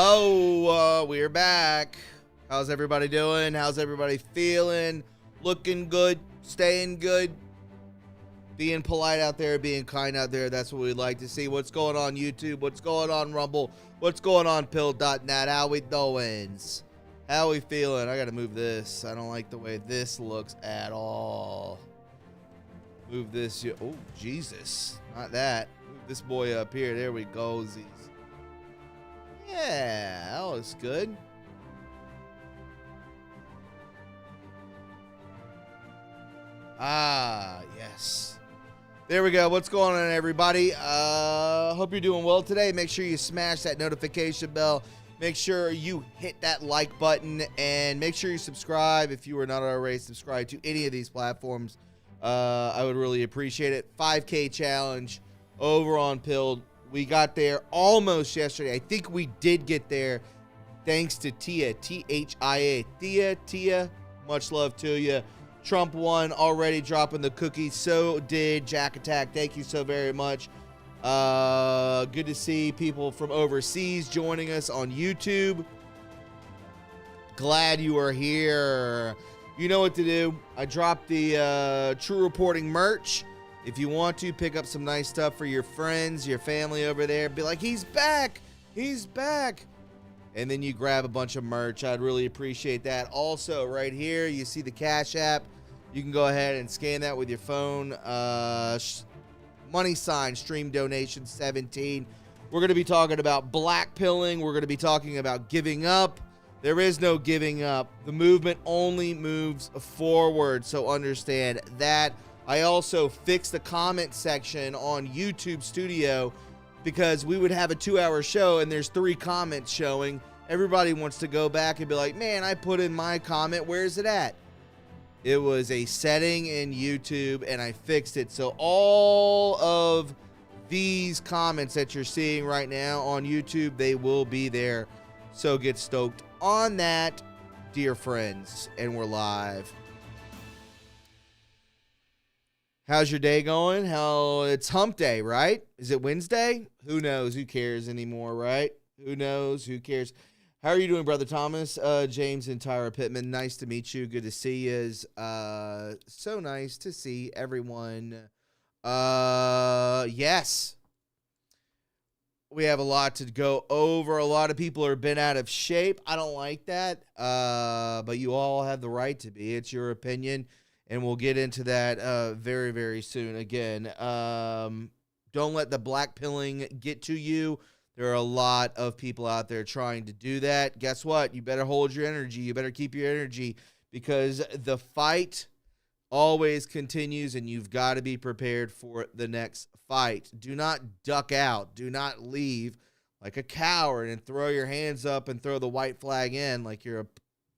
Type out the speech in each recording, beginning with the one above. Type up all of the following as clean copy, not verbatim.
Hello, we're back. How's everybody doing? How's everybody feeling? Looking good, staying good, being polite out there, being kind out there. That's what we'd like to see. What's going on YouTube? What's going on Rumble? What's going on Pill.net? How we doing? How we feeling? I gotta move this. I don't like the way this looks at all. Move this. Oh, Jesus. Not that. Move this boy up here. There we go. Yeah, that looks good. Ah, yes. There we go. What's going on, everybody? Hope you're doing well today. Make sure you smash that notification bell. Make sure you hit that like button, and make sure you subscribe if you are not already subscribed to any of these platforms. I would really appreciate it. 5K challenge over on Pilled. We got there almost yesterday. I think we did get there thanks to Tia, T-H-I-A. Tia, much love to you. Trump won, already dropping the cookies. So did Jack Attack. Thank you so very much. Good to see people from overseas joining us on YouTube. Glad you are here. You know what to do. I dropped the TRU Reporting merch. If you want to, pick up some nice stuff for your friends, your family over there. Be like, he's back. He's back. And then you grab a bunch of merch. I'd really appreciate that. Also, right here, you see the Cash App. You can go ahead and scan that with your phone. Money sign, stream donation 17. We're going to be talking about black pilling. We're going to be talking about giving up. There is no giving up. The movement only moves forward. So understand that. I also fixed the comment section on YouTube Studio because we would have a 2-hour show and there's 3 comments showing. Everybody wants to go back and be like, man, I put in my comment. Where's it at? It was a setting in YouTube and I fixed it. So all of these comments that you're seeing right now on YouTube, they will be there. So get stoked on that, dear friends. And we're live. How's your day going? It's hump day, right? Is it Wednesday? Who knows? Who cares anymore, right? Who knows? Who cares? How are you doing, Brother Thomas? James and Tyra Pittman, nice to meet you. Good to see you. So nice to see everyone. Yes. We have a lot to go over. A lot of people have been out of shape. I don't like that. But you all have the right to be. It's your opinion. And we'll get into that very, very soon. Again, don't let the black pilling get to you. There are a lot of people out there trying to do that. Guess what? You better hold your energy. You better keep your energy because the fight always continues and you've got to be prepared for the next fight. Do not duck out. Do not leave like a coward and throw your hands up and throw the white flag in like you're a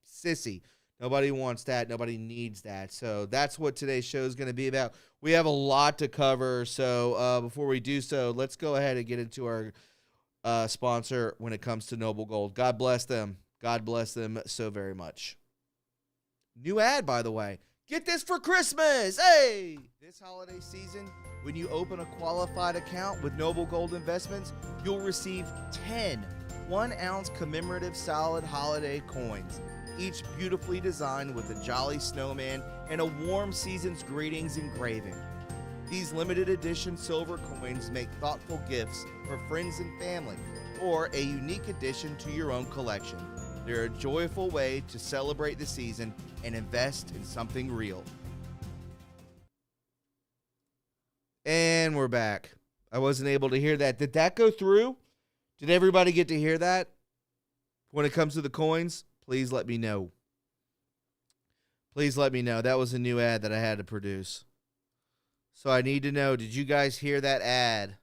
sissy. Nobody wants that. Nobody needs that. So that's what today's show is going to be about. We have a lot to cover. So before we do so, let's go ahead and get into our sponsor when it comes to Noble Gold. God bless them. God bless them so very much. New ad, by the way. Get this for Christmas. Hey! This holiday season, when you open a qualified account with Noble Gold Investments, you'll receive 10 1-ounce commemorative solid holiday coins, each beautifully designed with a jolly snowman and a warm season's greetings engraving. These limited edition silver coins make thoughtful gifts for friends and family, or a unique addition to your own collection. They're a joyful way to celebrate the season and invest in something real. And we're back. I wasn't able to hear that. Did that go through? Did everybody get to hear that? When it comes to the coins, please let me know. Please let me know. That was a new ad that I had to produce. So I need to know, did you guys hear that ad?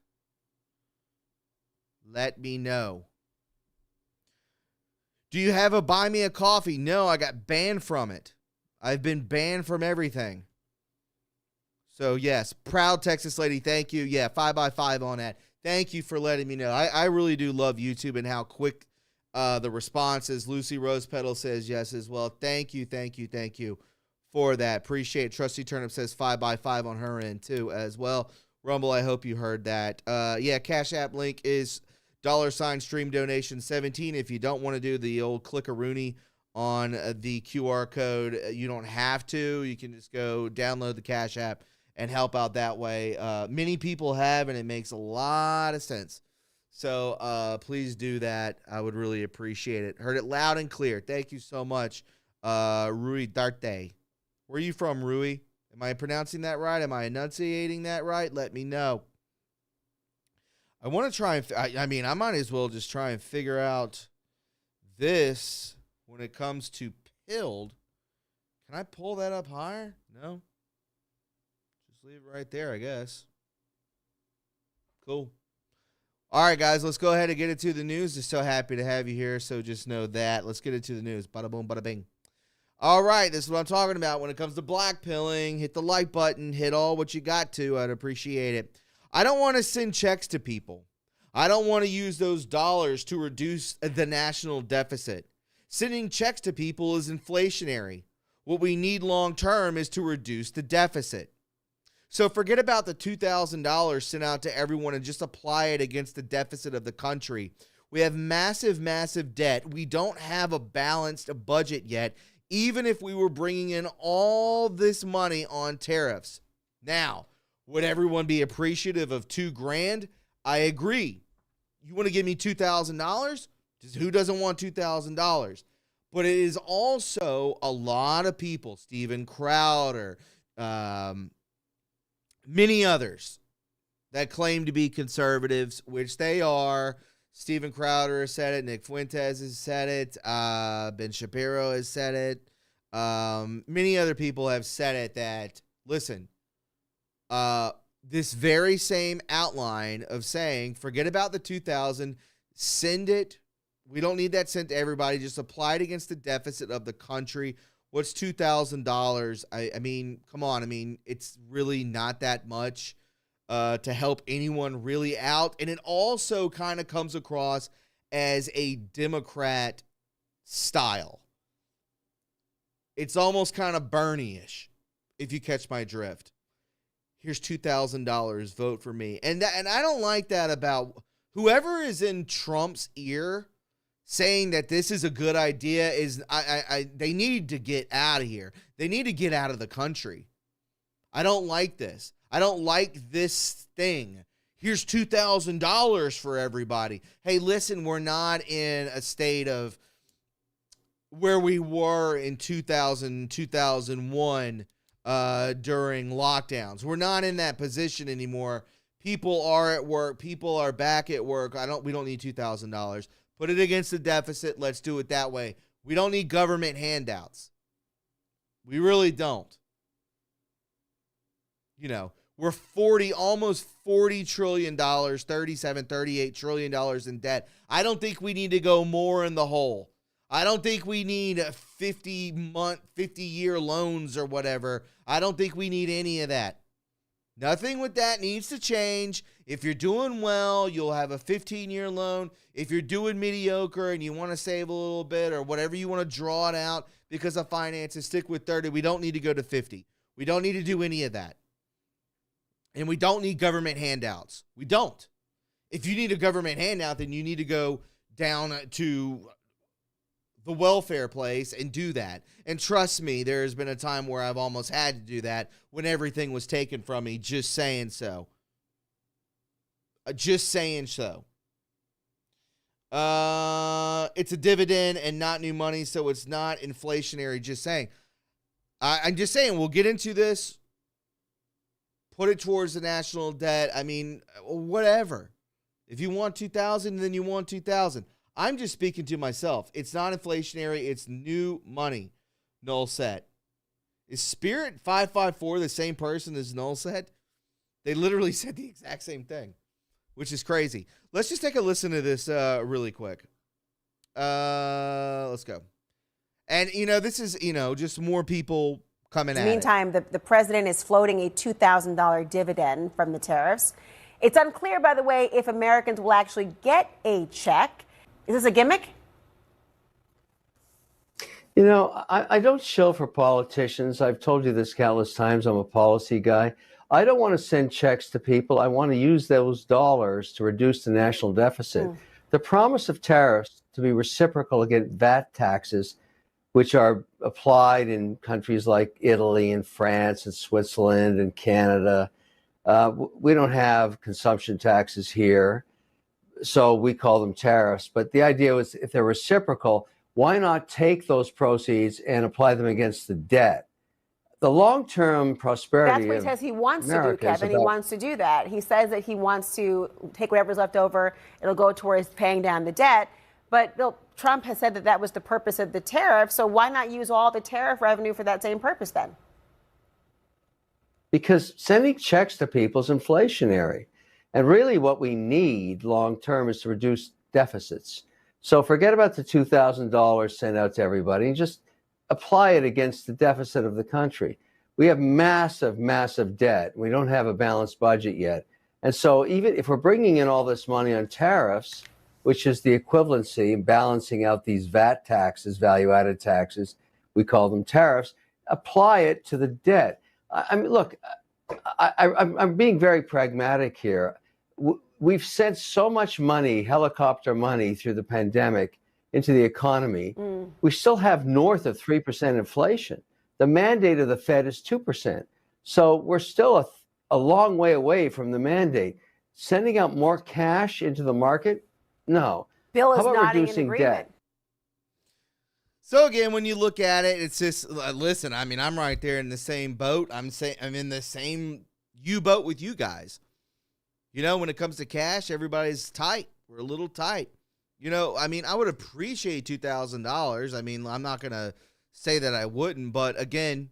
Let me know. Do you have a Buy Me a Coffee? No, I got banned from it. I've been banned from everything. So yes, proud Texas lady, thank you. Yeah, 5x5 on that. Thank you for letting me know. I really do love YouTube and how quick the response is. Lucy Rose Petal says yes as well. Thank you for that. Appreciate it. Trusty Turnip says 5x5 on her end too as well. Rumble, I hope you heard that. Yeah, Cash App link is $stream donation 17. If you don't want to do the old click-a-rooney on the QR code, you don't have to. You can just go download the Cash App and help out that way. Many people have, and it makes a lot of sense. So please do that. I would really appreciate it. Heard it loud and clear. Thank you so much, Rui Darte. Where are you from, Rui? Am I pronouncing that right? Am I enunciating that right? Let me know. I want to try and, I might as well just try and figure out this when it comes to Pilled. Can I pull that up higher? No. Just leave it right there, I guess. Cool. All right, guys, let's go ahead and get into the news. Just so happy to have you here, so just know that. Let's get into the news. Bada boom, bada bing. All right, this is what I'm talking about when it comes to blackpilling. Hit the like button. Hit all what you got to. I'd appreciate it. I don't want to send checks to people. I don't want to use those dollars to reduce the national deficit. Sending checks to people is inflationary. What we need long term is to reduce the deficit. So forget about the $2,000 sent out to everyone and just apply it against the deficit of the country. We have massive, massive debt. We don't have a balanced budget yet, even if we were bringing in all this money on tariffs. Now, would everyone be appreciative of $2,000? I agree. You want to give me $2,000? Who doesn't want $2,000? But it is also a lot of people, Steven Crowder, many others that claim to be conservatives, which they are. Steven Crowder has said it. Nick Fuentes has said it. Ben Shapiro has said it. Many other people have said it that, listen, this very same outline of saying, forget about the 2,000, send it. We don't need that sent to everybody. Just apply it against the deficit of the country. What's $2,000? I mean, come on. I mean, it's really not that much to help anyone really out. And it also kind of comes across as a Democrat style. It's almost kind of Bernie-ish, if you catch my drift. Here's $2,000. Vote for me. And I don't like that about whoever is in Trump's ear saying that this is a good idea. They need to get out of here. They need to get out of the country. I don't like this. I don't like this thing. Here's $2,000 for everybody. Hey, listen, we're not in a state of where we were in 2000, 2001 during lockdowns. We're not in that position anymore. People are at work. People are back at work. We don't need $2,000. Put it against the deficit. Let's do it that way. We don't need government handouts. We really don't. You know, we're almost $40 trillion, $38 trillion in debt. I don't think we need to go more in the hole. I don't think we need 50-year loans or whatever. I don't think we need any of that. Nothing with that needs to change. If you're doing well, you'll have a 15-year loan. If you're doing mediocre and you want to save a little bit or whatever you want to draw it out because of finances, stick with 30. We don't need to go to 50. We don't need to do any of that. And we don't need government handouts. We don't. If you need a government handout, then you need to go down to the welfare place and do that. And trust me, there has been a time where I've almost had to do that when everything was taken from me. Just saying so. Just saying so. It's a dividend and not new money, so it's not inflationary. Just saying. I'm just saying, we'll get into this. Put it towards the national debt. I mean, whatever. If you want 2,000, then you want 2,000. I'm just speaking to myself. It's not inflationary. It's new money. Null set. Is Spirit 554 the same person as Null set? They literally said the exact same thing, which is crazy. Let's just take a listen to this really quick. Let's go. And, this is, just more people coming at it. Meantime, the president is floating a $2,000 dividend from the tariffs. It's unclear, by the way, if Americans will actually get a check. Is this a gimmick? I don't shill for politicians. I've told you this countless times. I'm a policy guy. I don't want to send checks to people. I want to use those dollars to reduce the national deficit. The promise of tariffs to be reciprocal against VAT taxes, which are applied in countries like Italy and France and Switzerland and Canada. We don't have consumption taxes here, so we call them tariffs. But the idea was, if they're reciprocal, why not take those proceeds and apply them against the debt? The long-term prosperity That's what he of says he wants America to do, Kevin. He wants to do that. He says that he wants to take whatever's left over. It'll go towards paying down the debt. But Trump has said that that was the purpose of the tariff. So why not use all the tariff revenue for that same purpose then? Because sending checks to people is inflationary. And really what we need long-term is to reduce deficits. So forget about the $2,000 sent out to everybody and just apply it against the deficit of the country. We have massive, massive debt. We don't have a balanced budget yet. And so even if we're bringing in all this money on tariffs, which is the equivalency in balancing out these VAT taxes, value-added taxes, we call them tariffs, apply it to the debt. I mean, look, I'm being very pragmatic here. We've sent so much money, helicopter money, through the pandemic into the economy. We still have north of 3% inflation. The mandate of the Fed is 2%. So we're still a long way away from the mandate. Sending out more cash into the market? No. Bill is How about nodding reducing in agreement. debt? So again, when you look at it, it's just, listen, I mean, I'm right there in the same boat. I'm in the same U-boat with you guys. You know, when it comes to cash, everybody's tight. We're a little tight. You know, I mean, I would appreciate $2,000. I mean, I'm not going to say that I wouldn't, but again,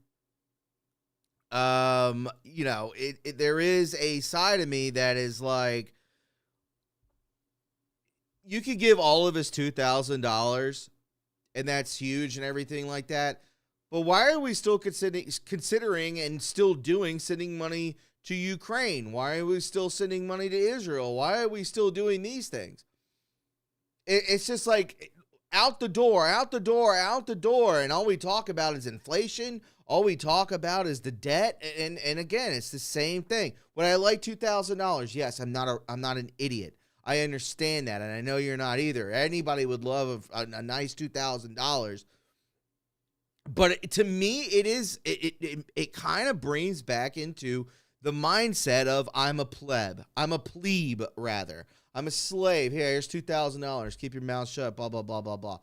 you know, there is a side of me that is like, you could give all of us $2,000 and that's huge and everything like that. But why are we still considering and still doing sending money to Ukraine? Why are we still sending money to Israel? Why are we still doing these things? It's just like out the door, out the door, out the door. And all we talk about is inflation. All we talk about is the debt. And again, it's the same thing. Would I like $2,000? Yes, I'm not an idiot. I understand that, and I know you're not either. Anybody would love a nice $2,000. But to me, it kind of brings back into the mindset of I'm a plebe. I'm a plebe, rather. I'm a slave. Here, here's $2,000. Keep your mouth shut, blah, blah, blah, blah, blah.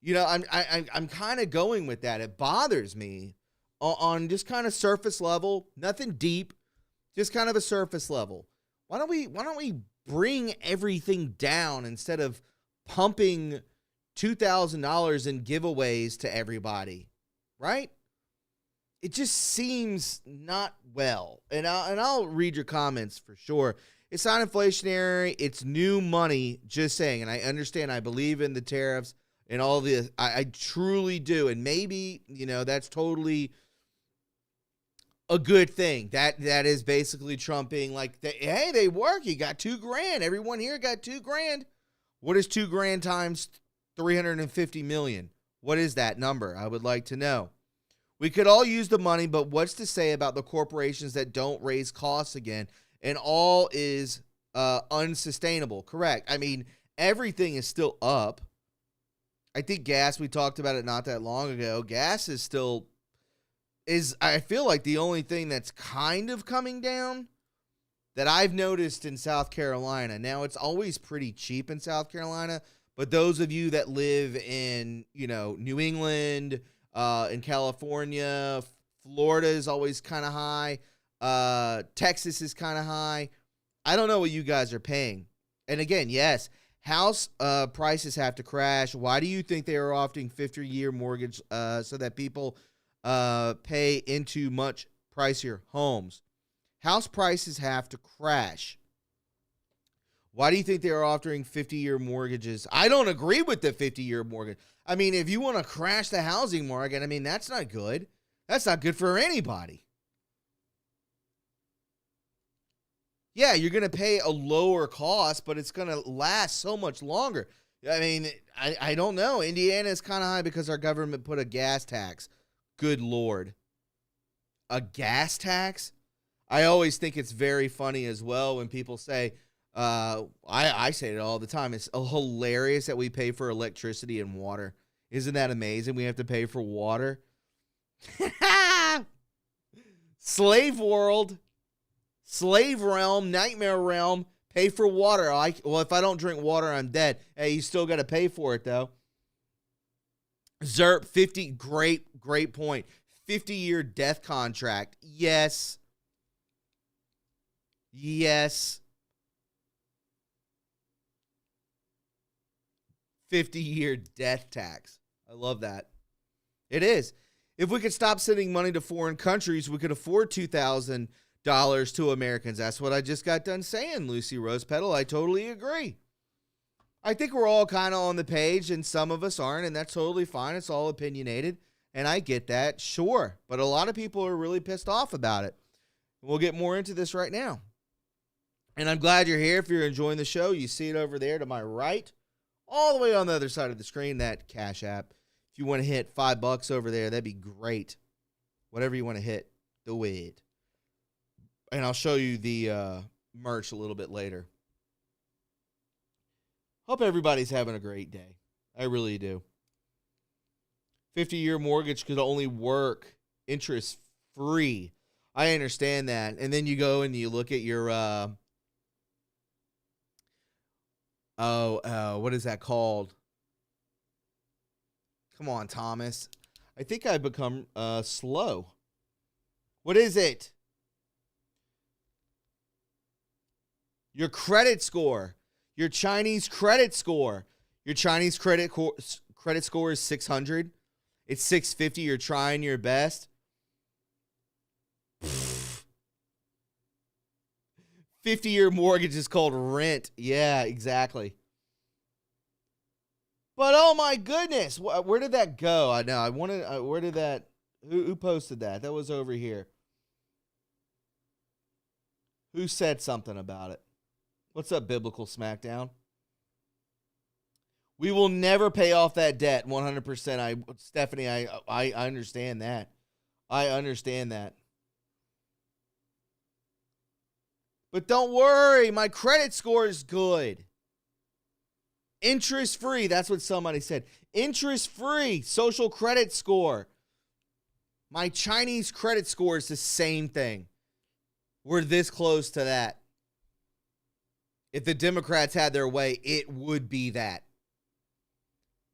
You know, I'm kind of going with that. It bothers me on just kind of surface level, nothing deep, just kind of a surface level. Why don't we bring everything down instead of pumping $2,000 in giveaways to everybody, right? It just seems not well. And I'll read your comments for sure. It's not inflationary. It's new money, just saying. And I understand. I believe in the tariffs and all this. I truly do. And maybe, you know, that's totally a good thing. That is basically Trump being like, hey, they work. You got $2,000. Everyone here got $2,000. What is $2,000 times 350 million? What is that number? I would like to know. We could all use the money, but what's to say about the corporations that don't raise costs again? And all is unsustainable. Correct. I mean, everything is still up. I think gas, we talked about it not that long ago. Gas is still, I feel like the only thing that's kind of coming down that I've noticed in South Carolina. Now, it's always pretty cheap in South Carolina, but those of you that live in, you know, New England, in California, Florida is always kind of high. Texas is kind of high. I don't know what you guys are paying. And again, yes, house prices have to crash. Why do you think they are offering 50-year mortgage so that people pay into much pricier homes? House prices have to crash. Why do you think they are offering 50-year mortgages? I don't agree with the 50-year mortgage. I mean, if you want to crash the housing market, I mean, that's not good. That's not good for anybody. Yeah, you're going to pay a lower cost, but it's going to last so much longer. I mean, I don't know. Indiana is kind of high because our government put a gas tax. Good Lord. A gas tax? I always think it's very funny as well when people say, I say it all the time. It's hilarious that we pay for electricity and water. Isn't that amazing? We have to pay for water. Slave world, slave realm, nightmare realm. Pay for water. Well, if I don't drink water, I'm dead. Hey, you still got to pay for it though. Zerp 50. Great point. 50-year death contract. Yes. 50-year death tax. I love that. It is. If we could stop sending money to foreign countries, we could afford $2,000 to Americans. That's what I just got done saying, Lucy Rose Petal. I totally agree. I think we're all kind of on the page, and some of us aren't, and that's totally fine. It's all opinionated, and I get that, sure. But a lot of people are really pissed off about it. We'll get more into this right now. And I'm glad you're here. If you're enjoying the show, you see it over there to my right, all the way on the other side of the screen, that Cash App. If you want to hit $5 over there, that'd be great. Whatever you want to hit, do it. And I'll show you the merch a little bit later. Hope everybody's having a great day. I really do. 50-year mortgage could only work interest-free. I understand that. And then you go and you look at your, what is that called? Come on, Thomas. I think I've become slow. What is it? Your credit score. Your Chinese credit score. Your Chinese credit score is 600. It's 650. You're trying your best. 50-year mortgage is called rent. Yeah, exactly. But oh my goodness, where did that go? I know. I wanted. Where did that? Who posted that? That was over here. Who said something about it? What's up, Biblical Smackdown? We will never pay off that debt 100%. Stephanie, I understand that. I understand that. But don't worry, my credit score is good. Interest-free, that's what somebody said. Interest-free social credit score. My Chinese credit score is the same thing. We're this close to that. If the Democrats had their way, it would be that.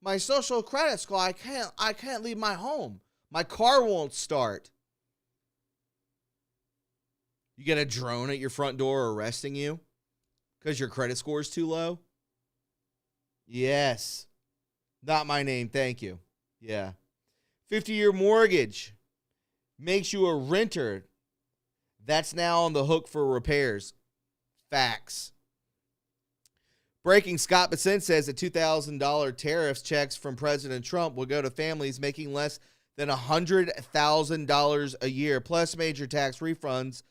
My social credit score, I can't leave my home. My car won't start. You get a drone at your front door arresting you because your credit score is too low? Yes. Not my name, thank you. Yeah. 50-year mortgage makes you a renter. That's now on the hook for repairs. Facts. Breaking Scott Bassent says that $2,000 tariffs checks from President Trump will go to families making less than $100,000 a year, plus major tax refunds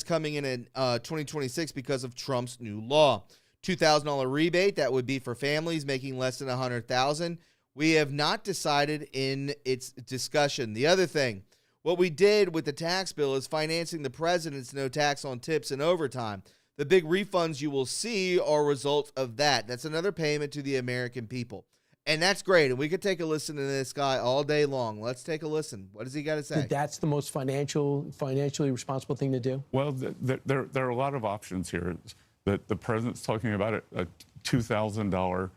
coming in 2026 because of Trump's new law. $2,000 rebate, that would be for families making less than $100,000. We have not decided in its discussion. The other thing, what we did with the tax bill is financing the president's no tax on tips and overtime. The big refunds you will see are a result of that. That's another payment to the American people. And that's great. And we could take a listen to this guy all day long. Let's take a listen. What does he got to say? That's the most financially responsible thing to do? Well, there are a lot of options here. The president's talking about a $2,000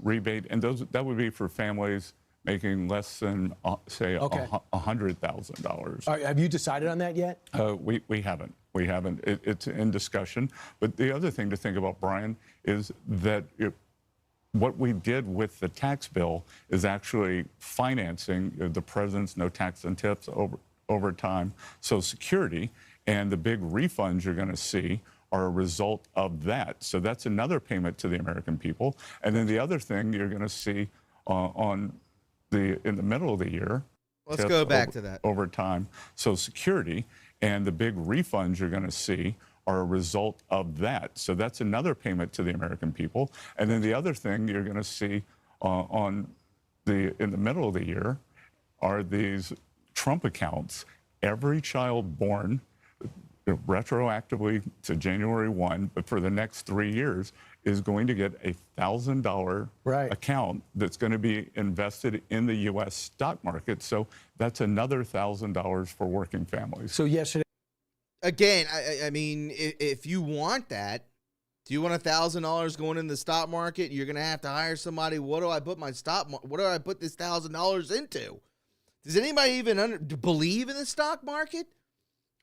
rebate, and that would be for families making less than, say, $100,000. Have you decided on that yet? We haven't. We haven't. It's in discussion. But the other thing to think about, Brian, is that what we did with the tax bill is actually financing the president's no tax on tips over time, Social Security, and the big refunds you're going to see are a result of that. So that's another payment to the American people. And then the other thing you're going to see in the middle of the year. Let's go back to that. Over time, Social Security, and the big refunds you're going to see are a result of that. So that's another payment to the American people. And then the other thing you're going to see in the middle of the year are these Trump accounts. Every child born retroactively to January 1, but for the next 3 years, is going to get a $1,000 Right. account that's going to be invested in the U.S. stock market. So that's another $1,000 for working families. So yesterday, Again, I mean, if you want that, do you want $1,000 going in the stock market? You're gonna have to hire somebody. What do I put my what do I put this $1,000 into? Does anybody even believe in the stock market?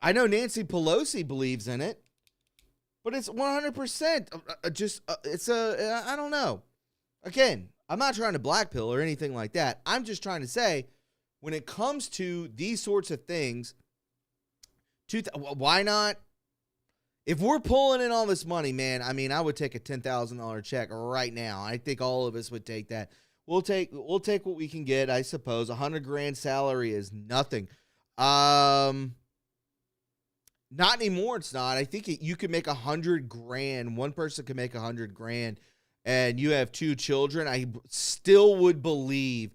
I know Nancy Pelosi believes in it, but it's 100%. I don't know. Again, I'm not trying to black pill or anything like that. I'm just trying to say, when it comes to these sorts of things, why not? If we're pulling in all this money, man, I mean, I would take a $10,000 check right now. I think all of us would take that. We'll take what we can get, I suppose. $100,000 salary is nothing. Not anymore. It's not. I think you could make $100,000. One person could make $100,000, and you have 2 children. I still would believe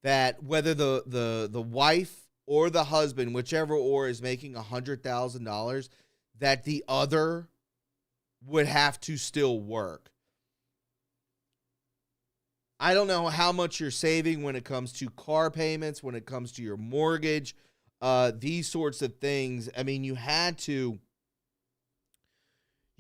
that whether the wife or the husband, whichever or is making $100,000, that the other would have to still work. I don't know how much you're saving when it comes to car payments, when it comes to your mortgage, these sorts of things. I mean, you had to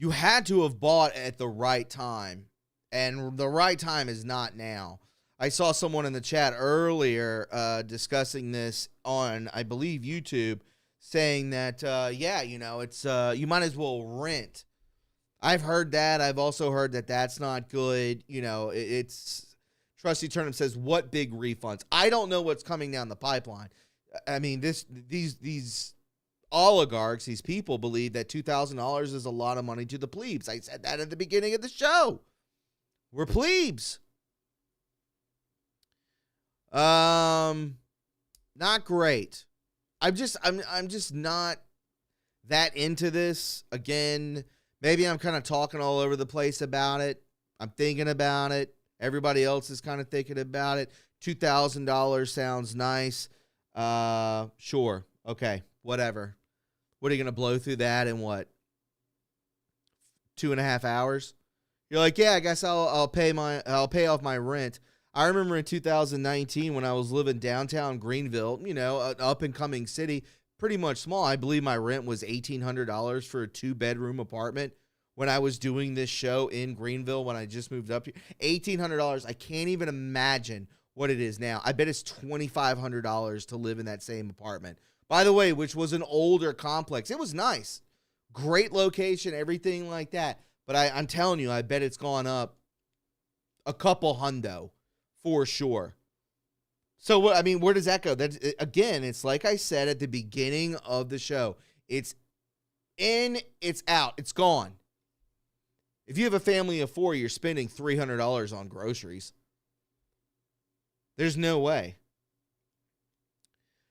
have bought at the right time, and the right time is not now. I saw someone in the chat earlier discussing this on, I believe, YouTube, saying that, it's you might as well rent. I've heard that. I've also heard that that's not good. It's Trusty Turnip says, what big refunds? I don't know what's coming down the pipeline. I mean, these oligarchs, these people believe that $2,000 is a lot of money to the plebes. I said that at the beginning of the show. We're plebes. Not great. I'm just not that into this. Again, maybe I'm kind of talking all over the place about it. I'm thinking about it. Everybody else is kind of thinking about it. $2,000 sounds nice. Sure. Okay. Whatever. What are you going to blow through that in what? 2.5 hours? You're like, yeah, I guess I'll pay off my rent. I remember in 2019 when I was living downtown Greenville, an up-and-coming city, pretty much small. I believe my rent was $1,800 for a 2-bedroom apartment when I was doing this show in Greenville when I just moved up here. $1,800. I can't even imagine what it is now. I bet it's $2,500 to live in that same apartment. By the way, which was an older complex. It was nice. Great location, everything like that. But I'm telling you, I bet it's gone up a couple hundo. For sure. So, where does that go? Again, it's like I said at the beginning of the show. It's in, it's out, it's gone. If you have a family of 4, you're spending $300 on groceries. There's no way.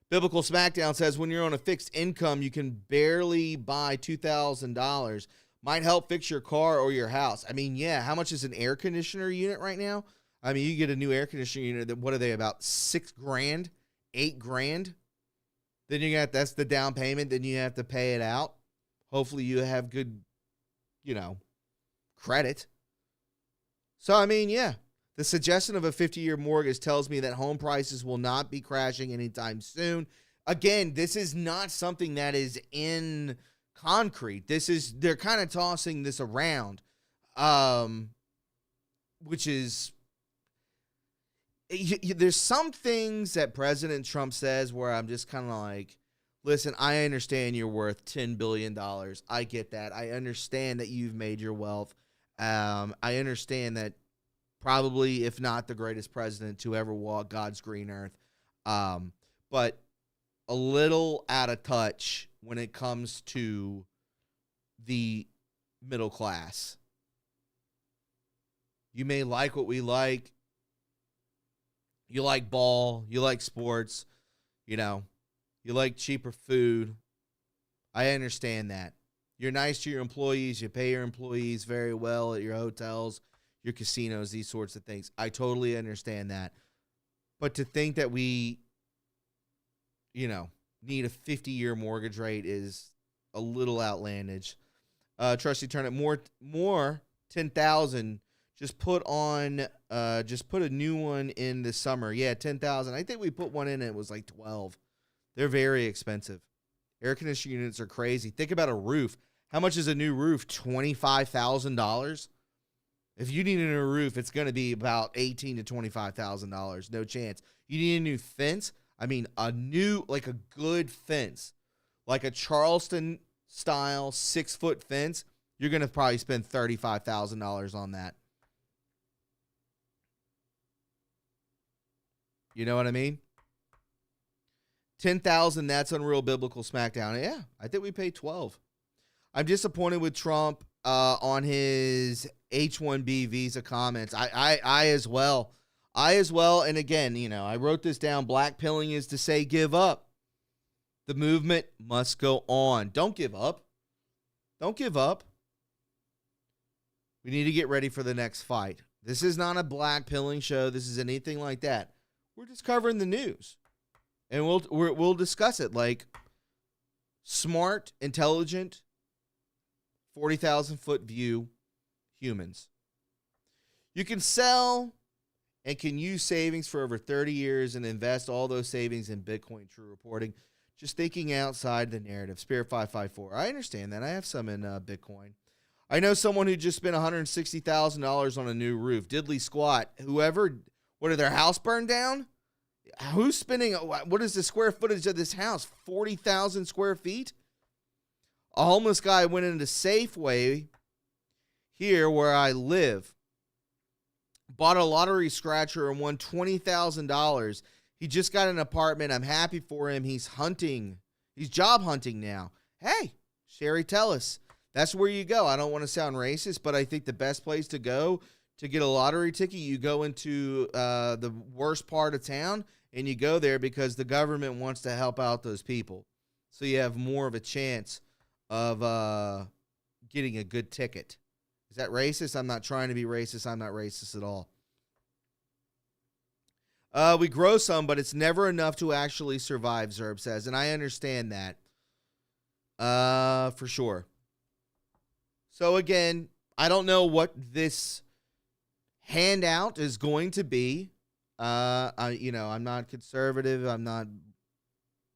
Biblical Smackdown says when you're on a fixed income, you can barely buy $2,000. Might help fix your car or your house. I mean, yeah, how much is an air conditioner unit right now? I mean, you get a new air conditioning unit. What are they, about $6,000, $8,000? Then that's the down payment. Then you have to pay it out. Hopefully you have good, credit. So, I mean, yeah. The suggestion of a 50-year mortgage tells me that home prices will not be crashing anytime soon. Again, this is not something that is in concrete. They're kind of tossing this around, which is, there's some things that President Trump says where I'm just kind of like, listen, I understand you're worth $10 billion. I get that. I understand that you've made your wealth. I understand that probably, if not the greatest president to ever walk God's green earth. But a little out of touch when it comes to the middle class. You may like what we like. You like ball. You like sports. You like cheaper food. I understand that. You're nice to your employees. You pay your employees very well at your hotels, your casinos, these sorts of things. I totally understand that. But to think that we, need a 50-year mortgage rate is a little outlandish. Trusty Turnip, more 10,000. Just put a new one in this summer. Yeah, 10,000. I think we put one in and it was like 12. They're very expensive. Air conditioning units are crazy. Think about a roof. How much is a new roof? $25,000. If you need a new roof, it's going to be about $18,000 to $25,000. No chance. You need a new fence. I mean, like a good fence, like a Charleston style 6-foot fence. You're going to probably spend $35,000 on that. You know what I mean? 10,000, that's Unreal Biblical Smackdown. Yeah, I think we paid 12. I'm disappointed with Trump on his H-1B visa comments. I as well. And again, I wrote this down. Black pilling is to say give up. The movement must go on. Don't give up. Don't give up. We need to get ready for the next fight. This is not a black pilling show. This is anything like that. We're just covering the news. And we'll discuss it like smart, intelligent, 40,000-foot view humans. You can sell and can use savings for over 30 years and invest all those savings in Bitcoin. True reporting. Just thinking outside the narrative. Spirit 554. I understand that. I have some in Bitcoin. I know someone who just spent $160,000 on a new roof. Diddly squat. Whoever, what, did their house burn down? Who's spending, what is the square footage of this house? 40,000 square feet? A homeless guy went into Safeway here where I live, bought a lottery scratcher and won $20,000. He just got an apartment. I'm happy for him. He's hunting. He's job hunting now. Hey, Sherry, tell us. That's where you go. I don't want to sound racist, but I think the best place to go to get a lottery ticket, you go into the worst part of town, and you go there because the government wants to help out those people. So you have more of a chance of getting a good ticket. Is that racist? I'm not trying to be racist. I'm not racist at all. We grow some, but it's never enough to actually survive, Zerb says, and I understand that for sure. So again, I don't know what this handout is going to be. I'm not conservative. I'm not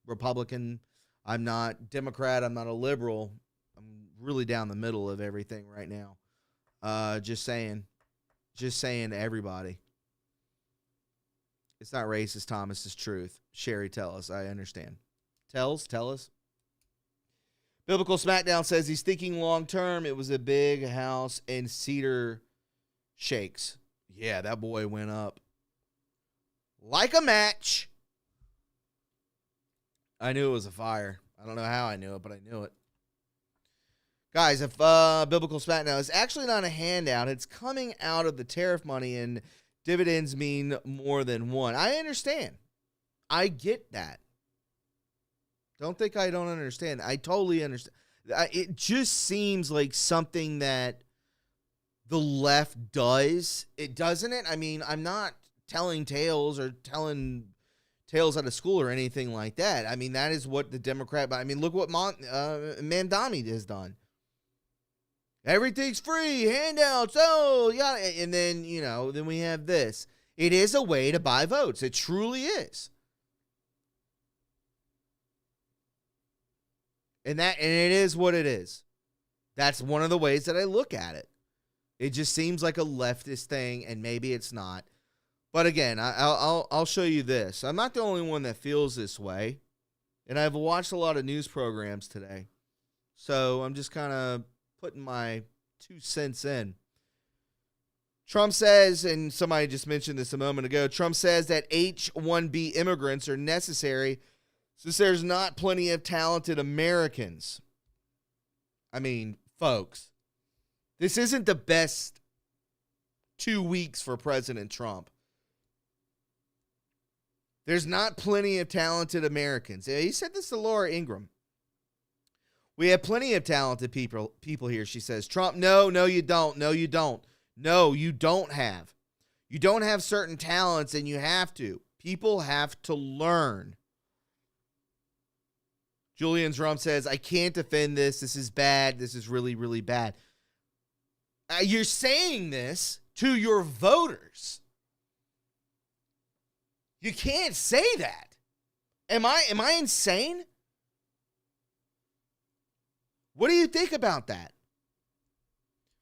Republican. I'm not Democrat. I'm not a liberal. I'm really down the middle of everything right now. Just saying to everybody. It's not racist, Thomas. It's truth. Sherry, tell us. I understand. Tell us. Biblical Smackdown says he's thinking long term. It was a big house and Cedar Shakes. Yeah, that boy went up like a match. I knew it was a fire. I don't know how I knew it, but I knew it. Guys, if Biblical Smackdown is actually not a handout, it's coming out of the tariff money, and dividends mean more than one. I understand. I get that. Don't think I don't understand. I totally understand. It just seems like something that the left does. It doesn't it? I mean, I'm not telling tales or telling tales out of school or anything like that. I mean, that is what the Democrat, I mean, look what Mamdani has done. Everything's free, handouts, yeah. And then, then we have this. It is a way to buy votes. It truly is. And it is what it is. That's one of the ways that I look at it. It just seems like a leftist thing, and maybe it's not. But again, I'll show you this. I'm not the only one that feels this way. And I've watched a lot of news programs today. So I'm just kind of putting my 2 cents in. Trump says, and somebody just mentioned this a moment ago, Trump says that H-1B immigrants are necessary since there's not plenty of talented Americans. I mean, folks, this isn't the best 2 weeks for President Trump. There's not plenty of talented Americans. He said this to Laura Ingraham. We have plenty of talented people here, she says. Trump, no, you don't. No, you don't. No, you don't have. You don't have certain talents, and you have to. People have to learn. Julian's Rum says, I can't defend this. This is bad. This is really, really bad. You're saying this to your voters. You can't say that. Am I insane? What do you think about that?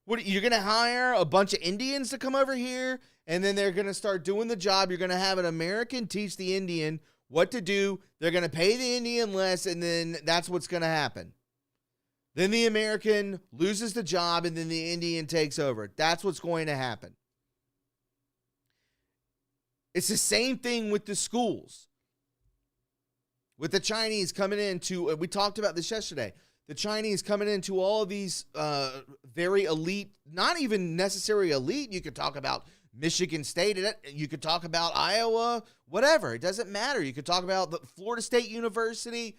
What, you're going to hire a bunch of Indians to come over here, and then they're going to start doing the job. You're going to have an American teach the Indian what to do. They're going to pay the Indian less, and then that's what's going to happen. Then the American loses the job, and then the Indian takes over. That's what's going to happen. It's the same thing with the schools. With the Chinese coming into, we talked about this yesterday, the Chinese coming into all of these very elite, not even necessarily elite. You could talk about Michigan State, you could talk about Iowa, whatever. It doesn't matter. You could talk about the Florida State University,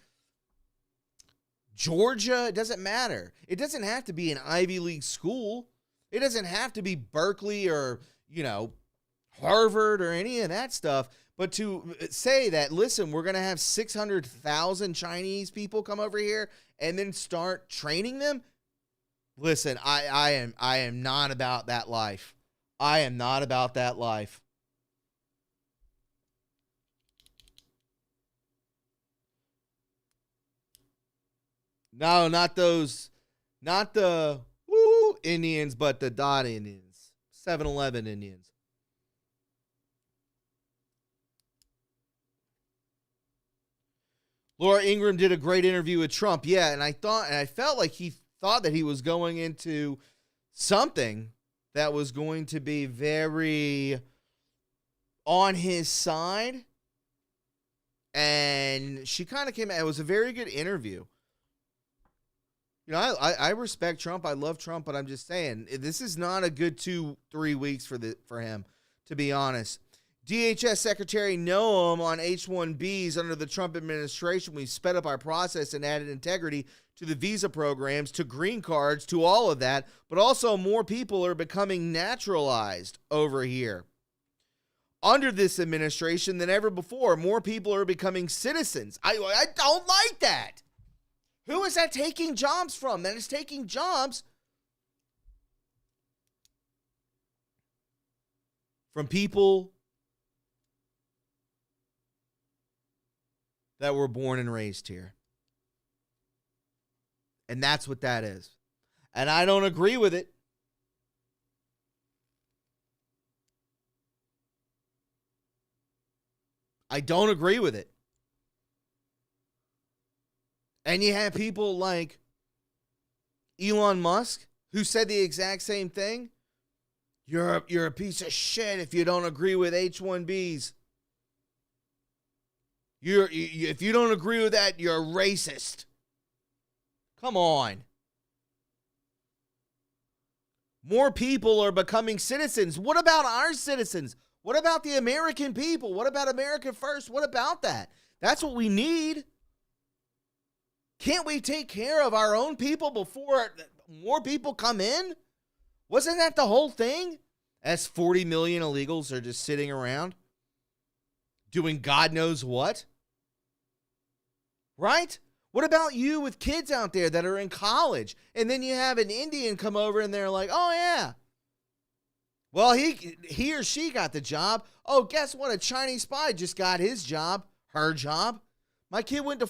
Georgia. It doesn't matter. It doesn't have to be an Ivy League school. It doesn't have to be Berkeley or, Harvard or any of that stuff. But to say that, listen, we're going to have 600,000 Chinese people come over here and then start training them. Listen, I am not about that life. I am not about that life. No, not those, not the woo Indians, but the dot Indians, 7-Eleven Indians. Laura Ingram did a great interview with Trump. Yeah, and I felt like he thought that he was going into something that was going to be very on his side. And she kind of came out. It was a very good interview. I respect Trump. I love Trump, but I'm just saying, this is not a good 2-3 weeks for him, to be honest. DHS Secretary Noam on H-1Bs under the Trump administration. We sped up our process and added integrity to the visa programs, to green cards, to all of that. But also more people are becoming naturalized over here. Under this administration than ever before, more people are becoming citizens. I don't like that. Who is that taking jobs from? That is taking jobs from people that were born and raised here. And that's what that is. And I don't agree with it. I don't agree with it. And you have people like Elon Musk who said the exact same thing. You're a piece of shit if you don't agree with H-1Bs. If you don't agree with that, you're a racist. Come on. More people are becoming citizens. What about our citizens? What about the American people? What about America first? What about that? That's what we need. Can't we take care of our own people before more people come in? Wasn't that the whole thing? As 40 million illegals are just sitting around doing God knows what? Right? What about you with kids out there that are in college? And then you have an Indian come over and they're like, oh, yeah. Well, he or she got the job. Oh, guess what? A Chinese spy just got his job, her job. My kid went to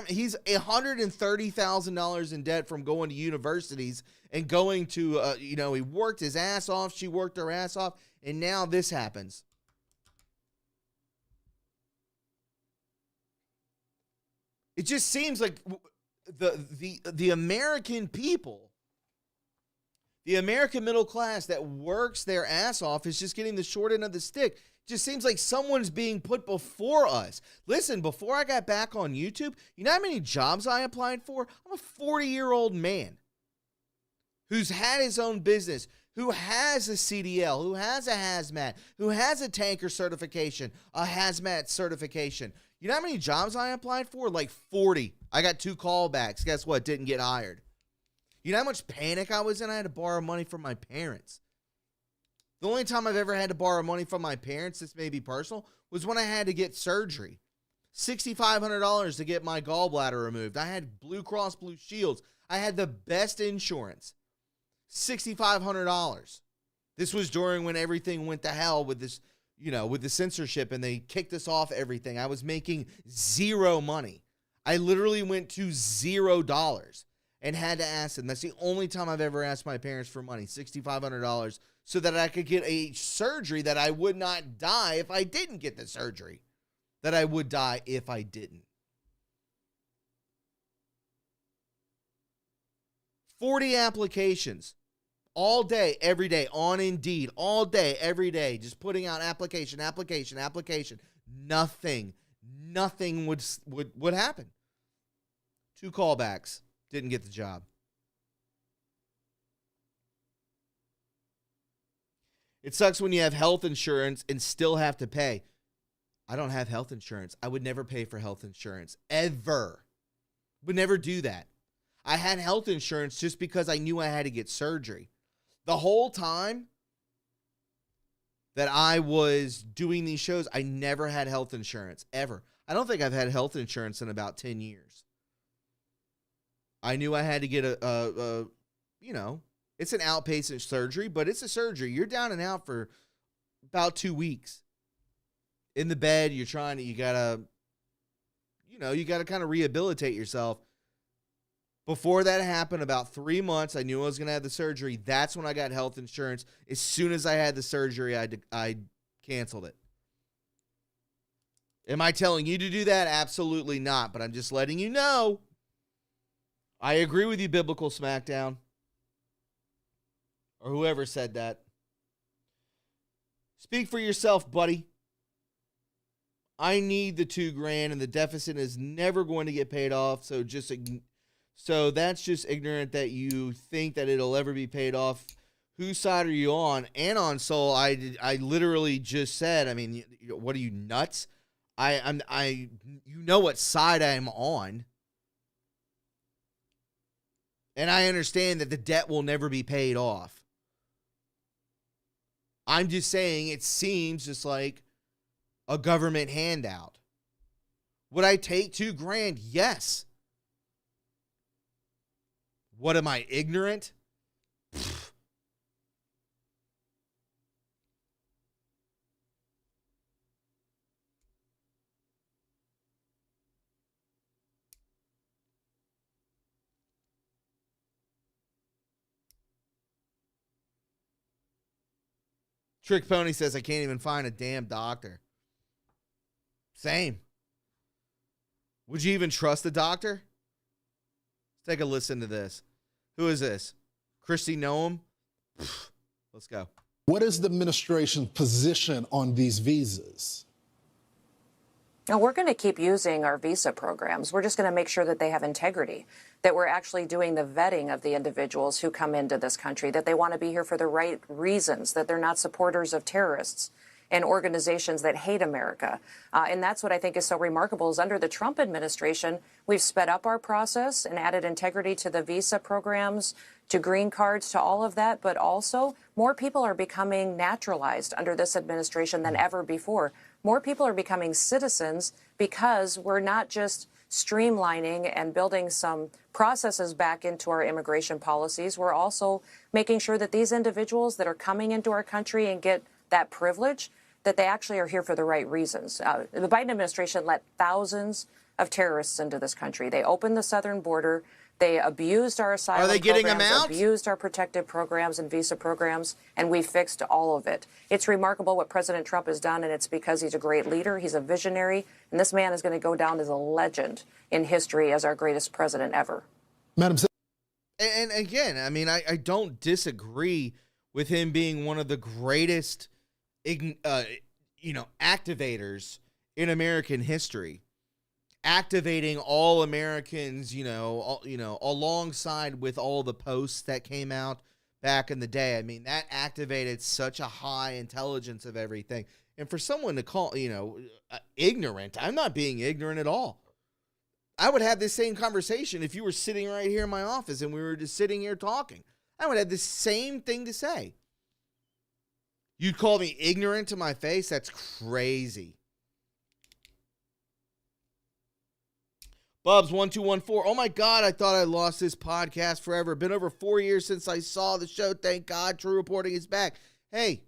he's $130,000 in debt from going to universities and going to, he worked his ass off. She worked her ass off. And now this happens. It just seems like the American people, the American middle class that works their ass off is just getting the short end of the stick. It just seems like someone's being put before us. Listen, before I got back on YouTube, you know how many jobs I applied for? I'm a 40-year-old man who's had his own business, who has a CDL, who has a hazmat, who has a tanker certification, a hazmat certification. You know how many jobs I applied for? Like 40. I got 2 callbacks. Guess what? Didn't get hired. You know how much panic I was in? I had to borrow money from my parents. The only time I've ever had to borrow money from my parents, this may be personal, was when I had to get surgery. $6,500 to get my gallbladder removed. I had Blue Cross Blue Shields. I had the best insurance. $6,500. This was during when everything went to hell with this, with the censorship, and they kicked us off everything. I was making zero money. I literally went to $0 and had to ask them. That's the only time I've ever asked my parents for money, $6,500, so that I could get a surgery that I would not die if I didn't get the surgery. That I would die if I didn't. 40 applications all day, every day, on Indeed, all day, every day, just putting out application. Nothing would happen. 2 callbacks, didn't get the job. It sucks when you have health insurance and still have to pay. I don't have health insurance. I would never pay for health insurance, ever. Would never do that. I had health insurance just because I knew I had to get surgery. The whole time that I was doing these shows, I never had health insurance, ever. I don't think I've had health insurance in about 10 years. I knew I had to get it's an outpatient surgery, but it's a surgery. You're down and out for about 2 weeks. In the bed, you gotta kind of rehabilitate yourself. Before that happened, about 3 months, I knew I was going to have the surgery. That's when I got health insurance. As soon as I had the surgery, I canceled it. Am I telling you to do that? Absolutely not, but I'm just letting you know. I agree with you, Biblical Smackdown. Or whoever said that. Speak for yourself, buddy. I need the $2,000 and the deficit is never going to get paid off. So that's just ignorant that you think that it'll ever be paid off. Whose side are you on? And on Soul, I literally just said, I mean, what are you, nuts? You know what side I'm on. And I understand that the debt will never be paid off. I'm just saying it seems just like a government handout. Would I take $2,000? Yes. What am I, ignorant? Pfft. Trick Pony says I can't even find a damn doctor. Same. Would you even trust the doctor? Let's take a listen to this. Who is this? Christy Noam? Let's go. What is the administration's position on these visas? Now, we're going to keep using our visa programs. We're just going to make sure that they have integrity, that we're actually doing the vetting of the individuals who come into this country, that they want to be here for the right reasons, that they're not supporters of terrorists and organizations that hate America. And that's what I think is so remarkable is under the Trump administration, we've sped up our process and added integrity to the visa programs, to green cards, to all of that. But also more people are becoming naturalized under this administration than ever before. More people are becoming citizens because we're not just streamlining and building some processes back into our immigration policies. We're also making sure that these individuals that are coming into our country and get that privilege, that they actually are here for the right reasons. The Biden administration let thousands of terrorists into this country. They opened the southern border. They abused our asylum programs. Are they getting them out? Abused our protective programs and visa programs, and we fixed all of it. It's remarkable what President Trump has done, and it's because he's a great leader. He's a visionary, and this man is going to go down as a legend in history as our greatest president ever. Madam And again, I mean, I don't disagree with him being one of the greatest, activators in American history. Activating all Americans, alongside with all the posts that came out back in the day. I mean, that activated such a high intelligence of everything. And for someone to call, ignorant, I'm not being ignorant at all. I would have this same conversation if you were sitting right here in my office and we were just sitting here talking. I would have the same thing to say. You'd call me ignorant to my face? That's crazy. Bubs1214. Oh my God, I thought I lost this podcast forever. Been over 4 years since I saw the show. Thank God True Reporting is back. Hey,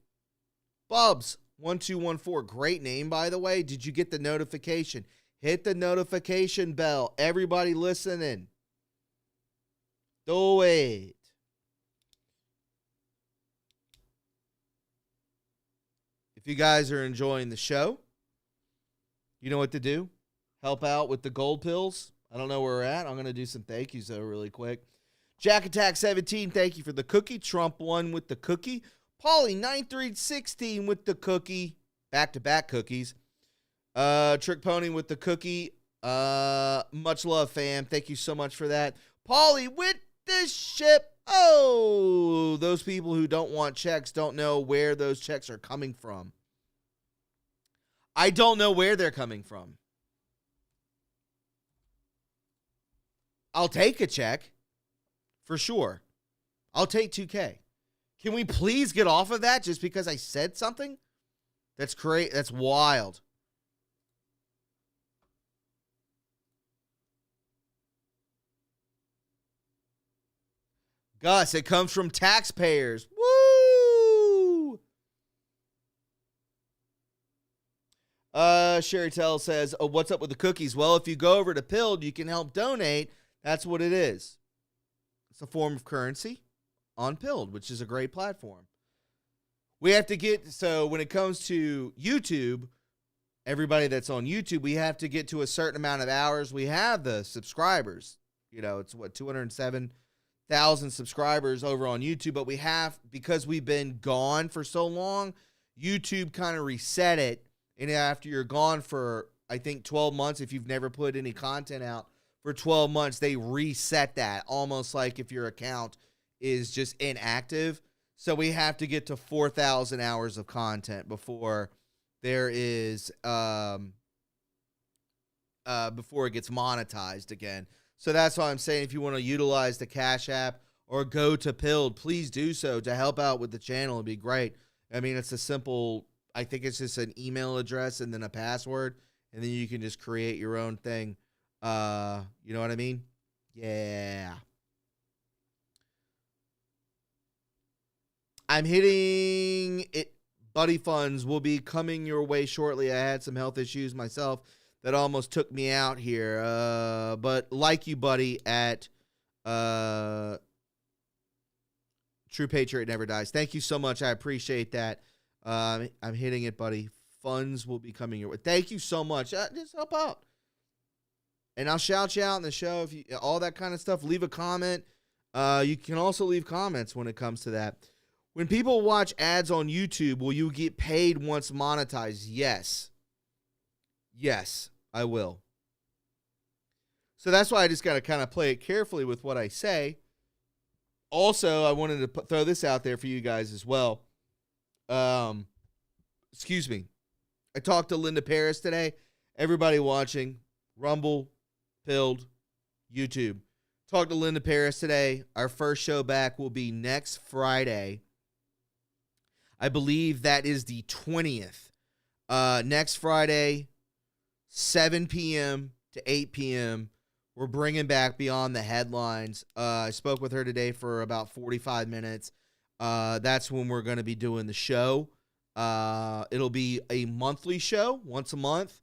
Bubs1214. Great name, by the way. Did you get the notification? Hit the notification bell. Everybody listening. Do it. If you guys are enjoying the show, you know what to do. Help out with the gold pills. I don't know where we're at. I'm going to do some thank yous, though, really quick. Jack Attack 17, thank you for the cookie. Trump 1 with the cookie. Paulie 9316 with the cookie. Back-to-back cookies. Trick Pony with the cookie. Much love, fam. Thank you so much for that. Paulie with the ship. Oh, those people who don't want checks don't know where those checks are coming from. I don't know where they're coming from. I'll take a check, for sure. I'll take 2K. Can we please get off of that just because I said something? That's great. That's wild. Gus, it comes from taxpayers. Woo! Sherry Tell says, oh, what's up with the cookies? Well, if you go over to Pilled, you can help donate. That's what it is. It's a form of currency on Pilled, which is a great platform. We have to get, so when it comes to YouTube, everybody that's on YouTube, we have to get to a certain amount of hours. We have the subscribers. You know, it's what, 207,000 subscribers over on YouTube, but we have, because we've been gone for so long, YouTube kind of reset it. And after you're gone for, I think, 12 months, if you've never put any content out for 12 months, they reset that, almost like if your account is just inactive. So we have to get to 4,000 hours of content before there is, before it gets monetized again. So that's why I'm saying if you want to utilize the Cash App or go to Pilled, please do so to help out with the channel. It'd be great. I mean, it's a simple, I think it's just an email address and then a password, and then you can just create your own thing. You know what I mean? Yeah. I'm hitting it. Buddy funds will be coming your way shortly. I had some health issues myself that almost took me out here. But like you, buddy, at True Patriot Never Dies. Thank you so much. I appreciate that. I'm hitting it, buddy. Funds will be coming your way. Thank you so much. Just help out. And I'll shout you out in the show, if you, all that kind of stuff. Leave a comment. You can also leave comments when it comes to that. When people watch ads on YouTube, will you get paid once monetized? Yes. Yes, I will. So that's why I just got to kind of play it carefully with what I say. Also, I wanted to throw this out there for you guys as well. Excuse me. I talked to Linda Paris today. Everybody watching, Rumble, Pilled, YouTube. Talked to Linda Paris today. Our first show back will be next Friday. I believe that is the 20th. Next Friday, 7 p.m. to 8 p.m. We're bringing back Beyond the Headlines. I spoke with her today for about 45 minutes. That's when we're going to be doing the show. It'll be a monthly show, once a month.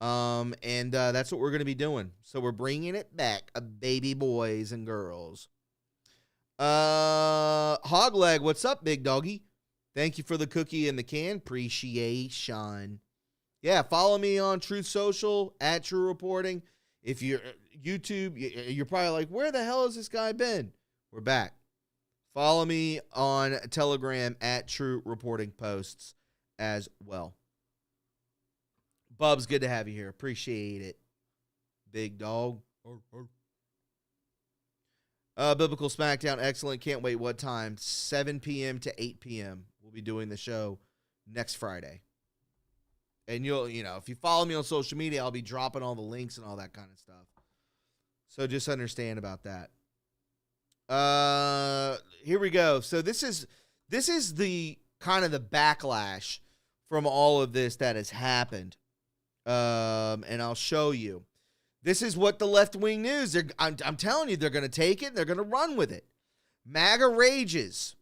And that's what we're going to be doing. So we're bringing it back, baby boys and girls. Hogleg, what's up, big doggy? Thank you for the cookie and the can. Appreciation. Yeah, follow me on Truth Social, at True Reporting. If you're YouTube, you're probably like, where the hell has this guy been? We're back. Follow me on Telegram, at True Reporting Posts as well. Bubs, good to have you here. Appreciate it, big dog. Biblical Smackdown, excellent. Can't wait. What time? 7 p.m. to 8 p.m. We'll be doing the show next Friday. And if you follow me on social media, I'll be dropping all the links and all that kind of stuff. So just understand about that. Here we go. So this is the kind of the backlash from all of this that has happened. And I'll show you. This is what the left-wing news, I'm telling you, they're going to take it and they're going to run with it. MAGA rages.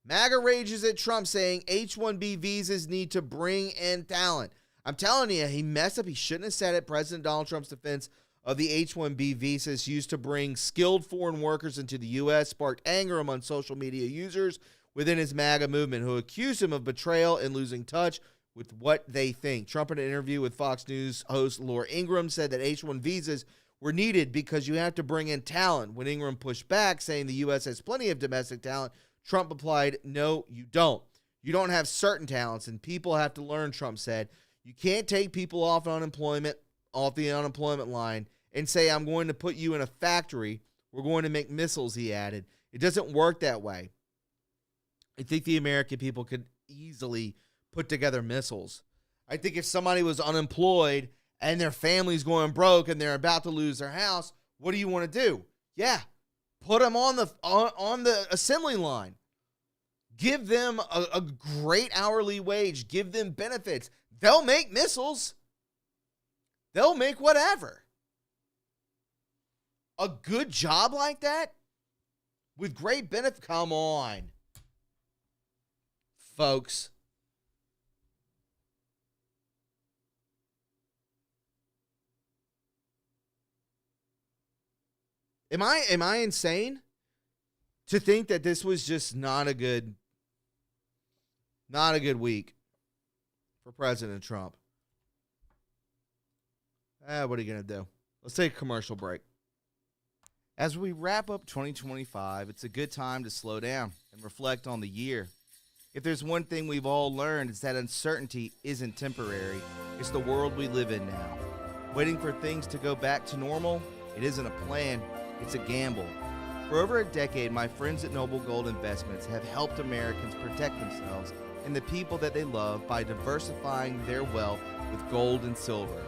MAGA rages at Trump saying H-1B visas need to bring in talent. I'm telling you, he messed up. He shouldn't have said it. President Donald Trump's defense of the H-1B visas used to bring skilled foreign workers into the U.S. sparked anger among social media users within his MAGA movement who accused him of betrayal and losing touch with what they think. Trump, in an interview with Fox News host Laura Ingraham, said that H-1 visas were needed because you have to bring in talent. When Ingraham pushed back, saying the U.S. has plenty of domestic talent, Trump replied, no, you don't. You don't have certain talents, and people have to learn, Trump said. You can't take people off the unemployment line and say, I'm going to put you in a factory. We're going to make missiles, he added. It doesn't work that way. I think the American people could easily put together missiles. I think if somebody was unemployed and their family's going broke and they're about to lose their house, what do you want to do? Yeah, put them on the assembly line. Give them a great hourly wage. Give them benefits. They'll make missiles. They'll make whatever. A good job like that with great benefits. Come on, folks. Am I insane to think that this was just not a good week for President Trump? What are you going to do? Let's take a commercial break. As we wrap up 2025, it's a good time to slow down and reflect on the year. If there's one thing we've all learned, it's that uncertainty isn't temporary. It's the world we live in now. Waiting for things to go back to normal, it isn't a plan. It's a gamble. For over a decade, my friends at Noble Gold Investments have helped Americans protect themselves and the people that they love by diversifying their wealth with gold and silver.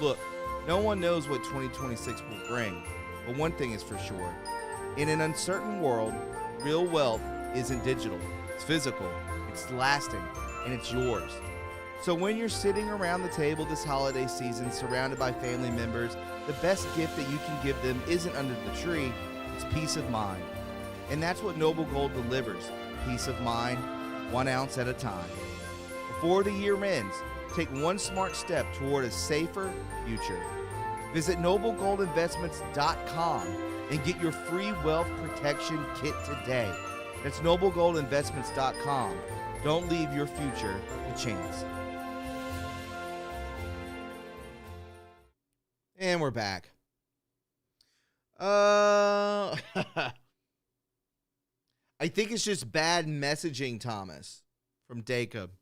Look, no one knows what 2026 will bring, but one thing is for sure. In an uncertain world, real wealth isn't digital. It's physical, it's lasting, and it's yours. So when you're sitting around the table this holiday season surrounded by family members, the best gift that you can give them isn't under the tree, it's peace of mind. And that's what Noble Gold delivers, peace of mind, 1 ounce at a time. Before the year ends, take one smart step toward a safer future. Visit noblegoldinvestments.com and get your free wealth protection kit today. That's noblegoldinvestments.com. Don't leave your future to chance. And we're back. I think it's just bad messaging, Thomas, from Jacob.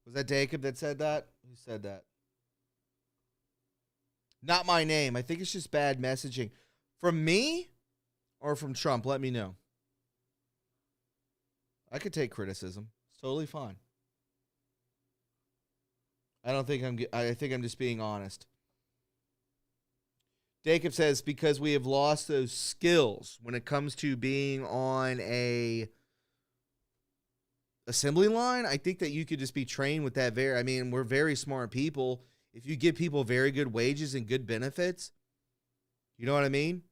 Was that Jacob that said that? Who said that? Not my name. I think it's just bad messaging. From me or from Trump? Let me know. I could take criticism. It's totally fine. I think I'm just being honest. Jacob says, because we have lost those skills when it comes to being on a assembly line. I think that you could just be trained with that. We're very smart people. If you give people very good wages and good benefits, you know what I mean?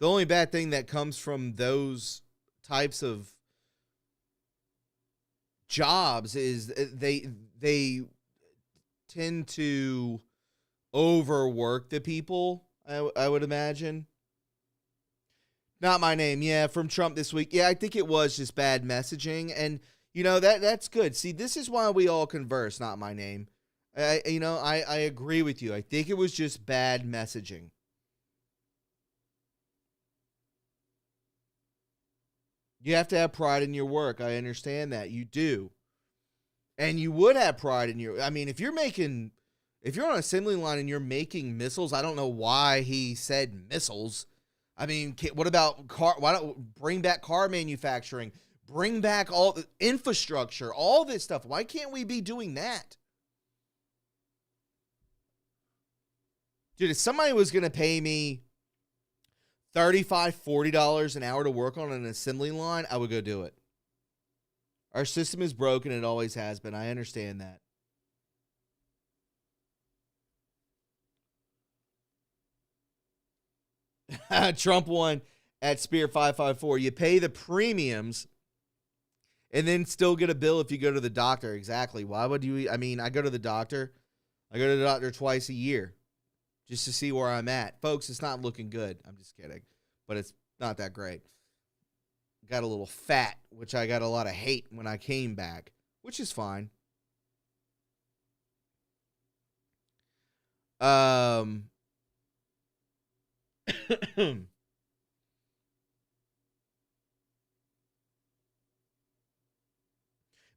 The only bad thing that comes from those types of jobs is they tend to overwork the people, I would imagine. Not my name. Yeah, from Trump this week. Yeah, I think it was just bad messaging. And, that's good. See, this is why we all converse, not my name. I agree with you. I think it was just bad messaging. You have to have pride in your work. I understand that. You do. And you would have pride in if you're on an assembly line and you're making missiles, I don't know why he said missiles. What about why don't bring back car manufacturing? Bring back all the infrastructure, all this stuff. Why can't we be doing that? Dude, if somebody was going to pay me $35, $40 an hour to work on an assembly line, I would go do it. Our system is broken. It always has been. I understand that. Trump won at Spear 554. You pay the premiums and then still get a bill if you go to the doctor. Exactly. Why would you? I mean, I go to the doctor. I go to the doctor twice a year just to see where I'm at. Folks, it's not looking good. I'm just kidding. But it's not that great. Got a little fat, which I got a lot of hate when I came back, which is fine. But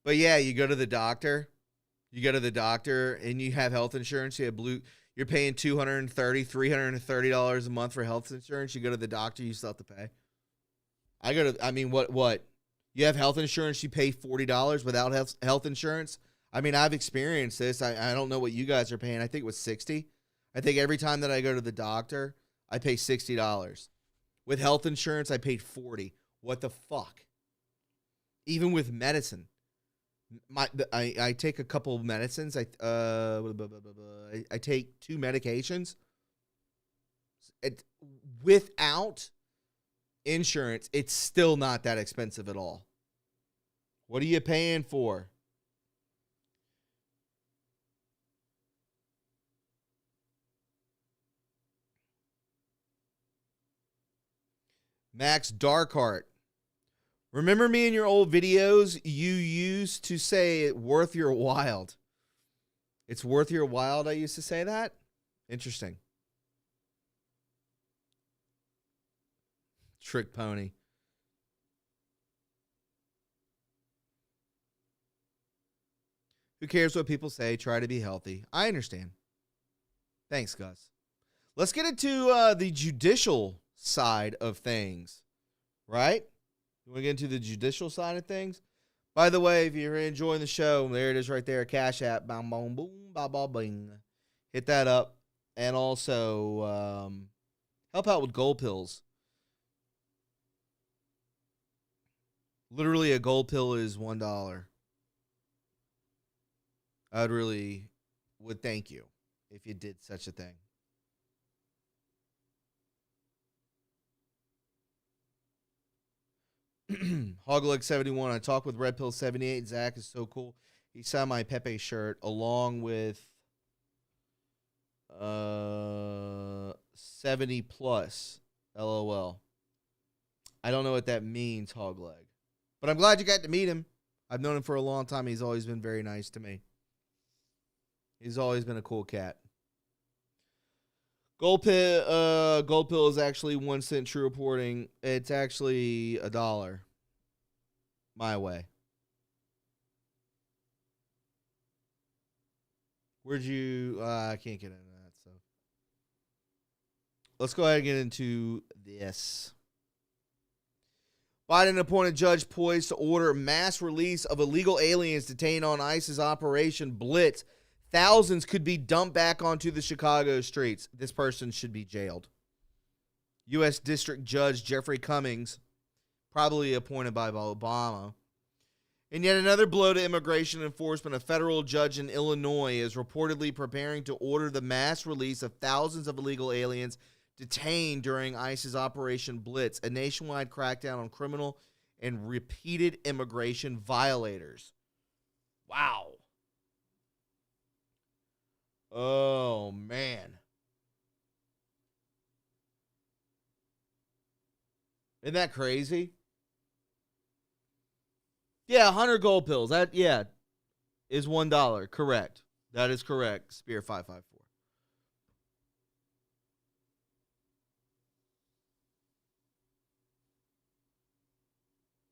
yeah, you go to the doctor. You go to the doctor and you have health insurance. You have you're paying $230, $330 a month for health insurance. You go to the doctor, you still have to pay. What? You have health insurance, you pay $40 without health insurance? I mean, I've experienced this. I don't know what you guys are paying. I think it was $60. I think every time that I go to the doctor, I pay $60. With health insurance, I paid $40. What the fuck? Even with medicine. I take a couple of medicines. I take 2 medications. Without insurance, it's still not that expensive at all. What are you paying for? Max Darkheart. Remember me in your old videos? You used to say worth your while. It's worth your while, I used to say that? Interesting. Trick pony. Who cares what people say? Try to be healthy. I understand. Thanks, Gus. Let's get into the judicial side of things, right? You want to get into the judicial side of things? By the way, if you're enjoying the show, there it is right there, Cash App, bam, boom, boom, ba, ba, bing. Hit that up. And also help out with gold pills. Literally, a gold pill is $1. Would thank you if you did such a thing. Hogleg 71. I talked with Red Pill 78. Zach is so cool. He signed my Pepe shirt along with 70 plus. LOL. I don't know what that means, Hogleg. But I'm glad you got to meet him. I've known him for a long time. He's always been very nice to me. He's always been a cool cat. Gold pill is actually 1 cent. True reporting. It's actually $1. My way. Where'd you? I can't get into that. So let's go ahead and get into this. Biden appointed judge poised to order mass release of illegal aliens detained on ICE's Operation Blitz. Thousands could be dumped back onto the Chicago streets. This person should be jailed. U.S. District Judge Jeffrey Cummings, probably appointed by Obama. And yet another blow to immigration enforcement. A federal judge in Illinois is reportedly preparing to order the mass release of thousands of illegal aliens detained during ICE's Operation Blitz, a nationwide crackdown on criminal and repeated immigration violators. Wow. Oh, man. Isn't that crazy? Yeah, 100 gold pills. That, is $1. Correct. That is correct. Spear 554.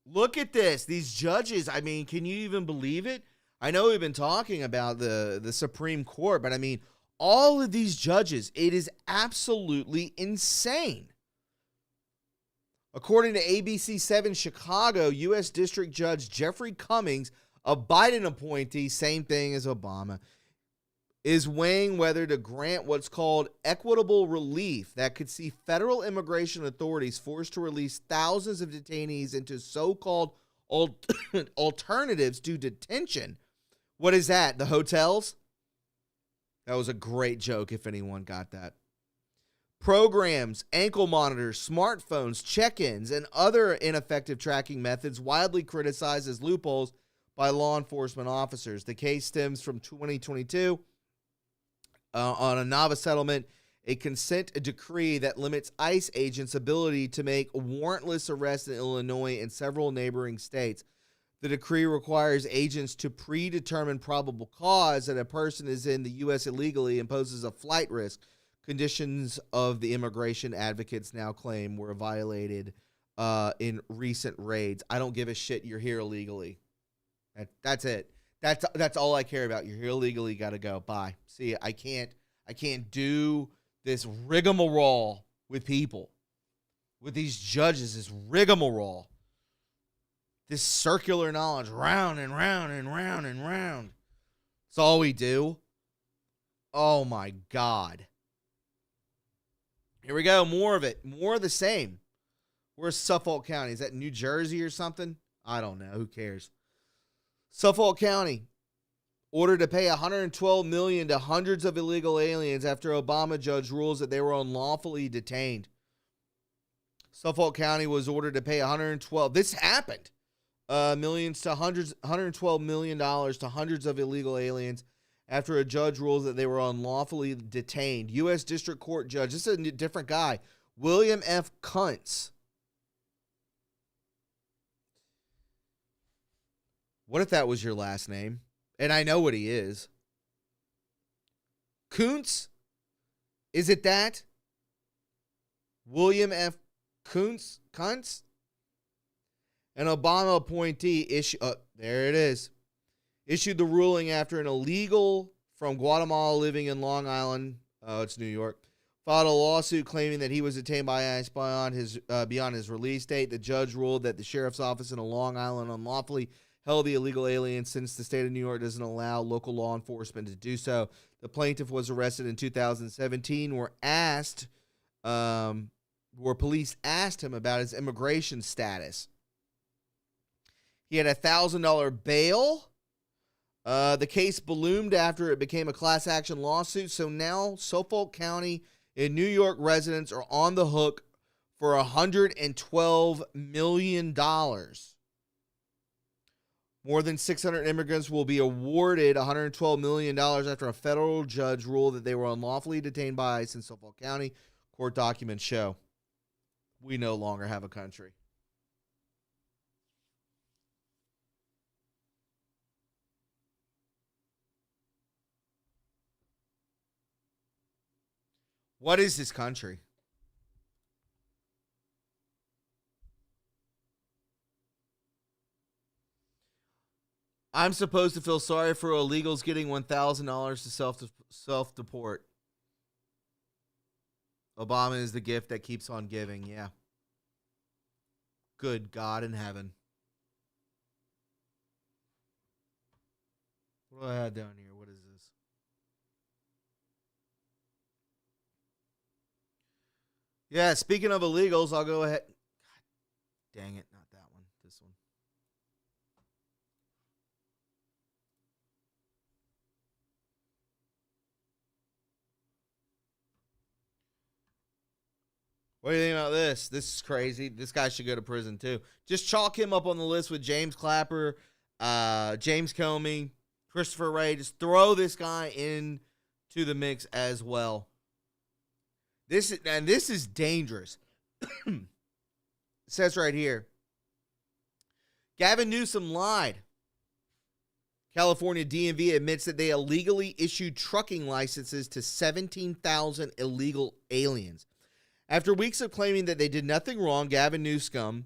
Look at this. These judges, I mean, can you even believe it? I know we've been talking about the Supreme Court, but I mean, all of these judges, it is absolutely insane. According to ABC 7 Chicago, U.S. District Judge Jeffrey Cummings, a Biden appointee, same thing as Obama, is weighing whether to grant what's called equitable relief that could see federal immigration authorities forced to release thousands of detainees into so-called alternatives to detention. What is that? The hotels? That was a great joke if anyone got that. Programs, ankle monitors, smartphones, check-ins, and other ineffective tracking methods widely criticized as loopholes by law enforcement officers. The case stems from 2022 on a novice settlement, a consent decree that limits ICE agents' ability to make warrantless arrests in Illinois and several neighboring states. The decree requires agents to predetermine probable cause that a person is in the U.S. illegally and poses a flight risk. Conditions of the immigration advocates now claim were violated in recent raids. I don't give a shit. You're here illegally. That's it. That's all I care about. You're here illegally. Got to go. Bye. See, I can't do this rigmarole with people, with these judges. This rigmarole, this circular knowledge, round and round and round and round. That's all we do. Oh my God. Here we go. More of it. More of the same. Where's Suffolk County? Is that New Jersey or something? I don't know. Who cares? Suffolk County ordered to pay $112 million to hundreds of illegal aliens after Obama judge rules that they were unlawfully detained. Suffolk County was ordered to pay This happened. Millions to hundreds, $112 million to hundreds of illegal aliens after a judge rules that they were unlawfully detained. U.S. District Court Judge, this is a different guy, William F. Kuntz. What if that was your last name? And I know what he is. Kuntz? Is it that? William F. Kuntz? An Obama appointee there it is. Issued the ruling after an illegal from Guatemala living in Long Island, it's New York, filed a lawsuit claiming that he was detained by ICE beyond his release date. The judge ruled that the sheriff's office in Long Island unlawfully held the illegal alien since the state of New York doesn't allow local law enforcement to do so. The plaintiff was arrested in 2017. Where police asked him about his immigration status. He had a $1,000 bail. The case ballooned after it became a class action lawsuit. So now Suffolk County and New York residents are on the hook for $112 million. More than 600 immigrants will be awarded $112 million after a federal judge ruled that they were unlawfully detained by ICE in Suffolk County. Court documents show we no longer have a country. What is this country? I'm supposed to feel sorry for illegals getting $1,000 to self-deport. Obama is the gift that keeps on giving, yeah. Good God in heaven. What do I have down here? What is this? Yeah, speaking of illegals, I'll go ahead. God dang it, not that one. This one. What do you think about this? This is crazy. This guy should go to prison too. Just chalk him up on the list with James Clapper, James Comey, Christopher Wray. Just throw this guy into the mix as well. This is dangerous. It says right here, Gavin Newsom lied. California DMV admits that they illegally issued trucking licenses to 17,000 illegal aliens. After weeks of claiming that they did nothing wrong, Gavin Newsom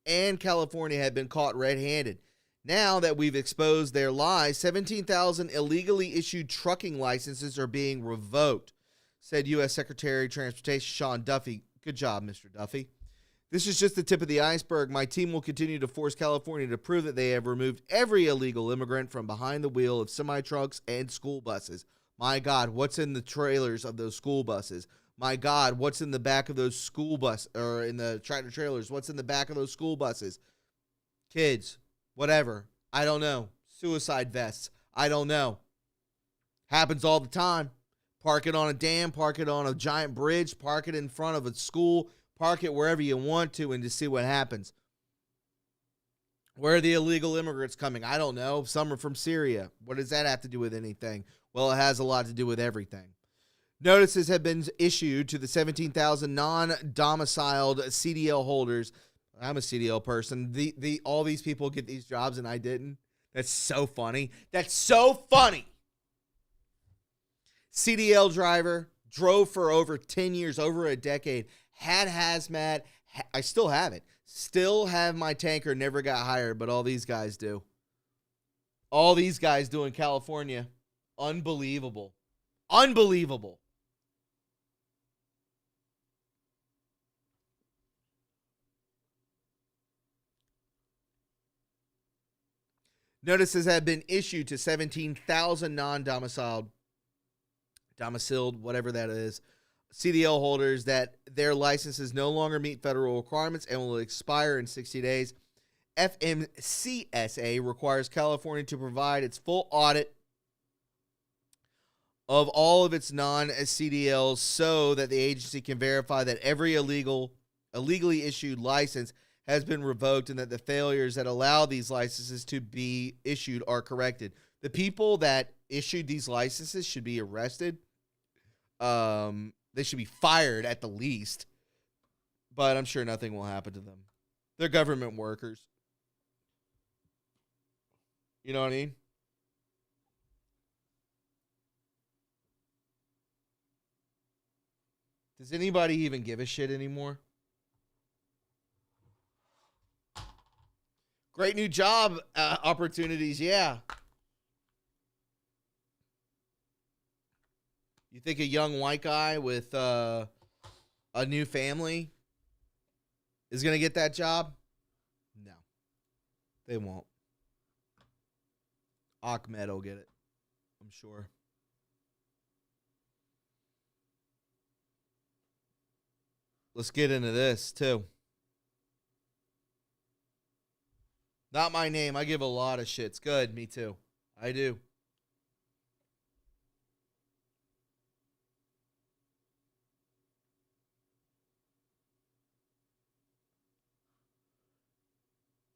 and California had been caught red-handed. Now that we've exposed their lies, 17,000 illegally issued trucking licenses are being revoked, said U.S. Secretary of Transportation Sean Duffy. Good job, Mr. Duffy. This is just the tip of the iceberg. My team will continue to force California to prove that they have removed every illegal immigrant from behind the wheel of semi-trucks and school buses. My God, what's in the trailers of those school buses? My God, what's in the back of those school bus or in the tractor trailers? What's in the back of those school buses? Kids, whatever. I don't know. Suicide vests. I don't know. Happens all the time. Park it on a dam, park it on a giant bridge, park it in front of a school, park it wherever you want to, and just see what happens. Where are the illegal immigrants coming? I don't know. Some are from Syria. What does that have to do with anything? Well, it has a lot to do with everything. Notices have been issued to the 17,000 non-domiciled CDL holders. I'm a CDL person. All these people get these jobs and I didn't. That's so funny. That's so funny. CDL driver, drove for over 10 years, over a decade, had hazmat. I still have it. Still have my tanker, never got hired, but all these guys do. All these guys do in California. Unbelievable. Unbelievable. Notices have been issued to 17,000 non-domiciled, whatever that is, CDL holders that their licenses no longer meet federal requirements and will expire in 60 days. FMCSA requires California to provide its full audit of all of its non-CDLs so that the agency can verify that every illegally issued license has been revoked and that the failures that allow these licenses to be issued are corrected. The people that issued these licenses should be arrested. They should be fired at the least, but I'm sure nothing will happen to them. They're government workers. You know what I mean? Does anybody even give a shit anymore? Great new job opportunities, yeah. You think a young white guy with a new family is going to get that job? No, they won't. Ahmed will get it, I'm sure. Let's get into this, too. Not my name. I give a lot of shits. Good, me too. I do.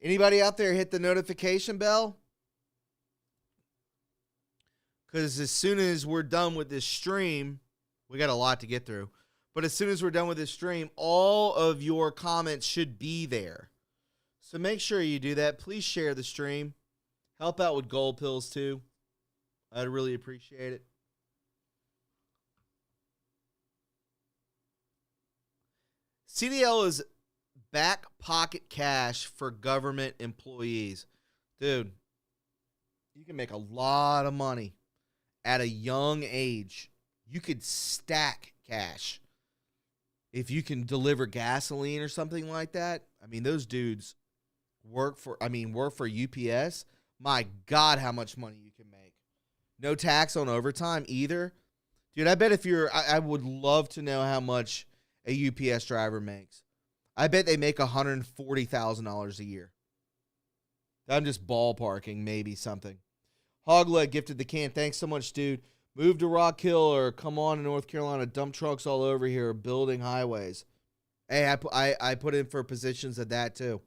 Anybody out there hit the notification bell? Because as soon as we're done with this stream, we got a lot to get through. But as soon as we're done with this stream, all of your comments should be there. So make sure you do that. Please share the stream. Help out with gold pills too. I'd really appreciate it. CDL is back pocket cash for government employees. Dude, you can make a lot of money at a young age. You could stack cash. If you can deliver gasoline or something like that, I mean, those dudes work for UPS. My God, how much money you can make. No tax on overtime either. Dude, I bet I would love to know how much a UPS driver makes. I bet they make $140,000 a year. I'm just ballparking, maybe something. Hogleg gifted the can. Thanks so much, dude. Move to Rock Hill or come on to North Carolina. Dump trucks all over here building highways. Hey, I put in for positions at that too.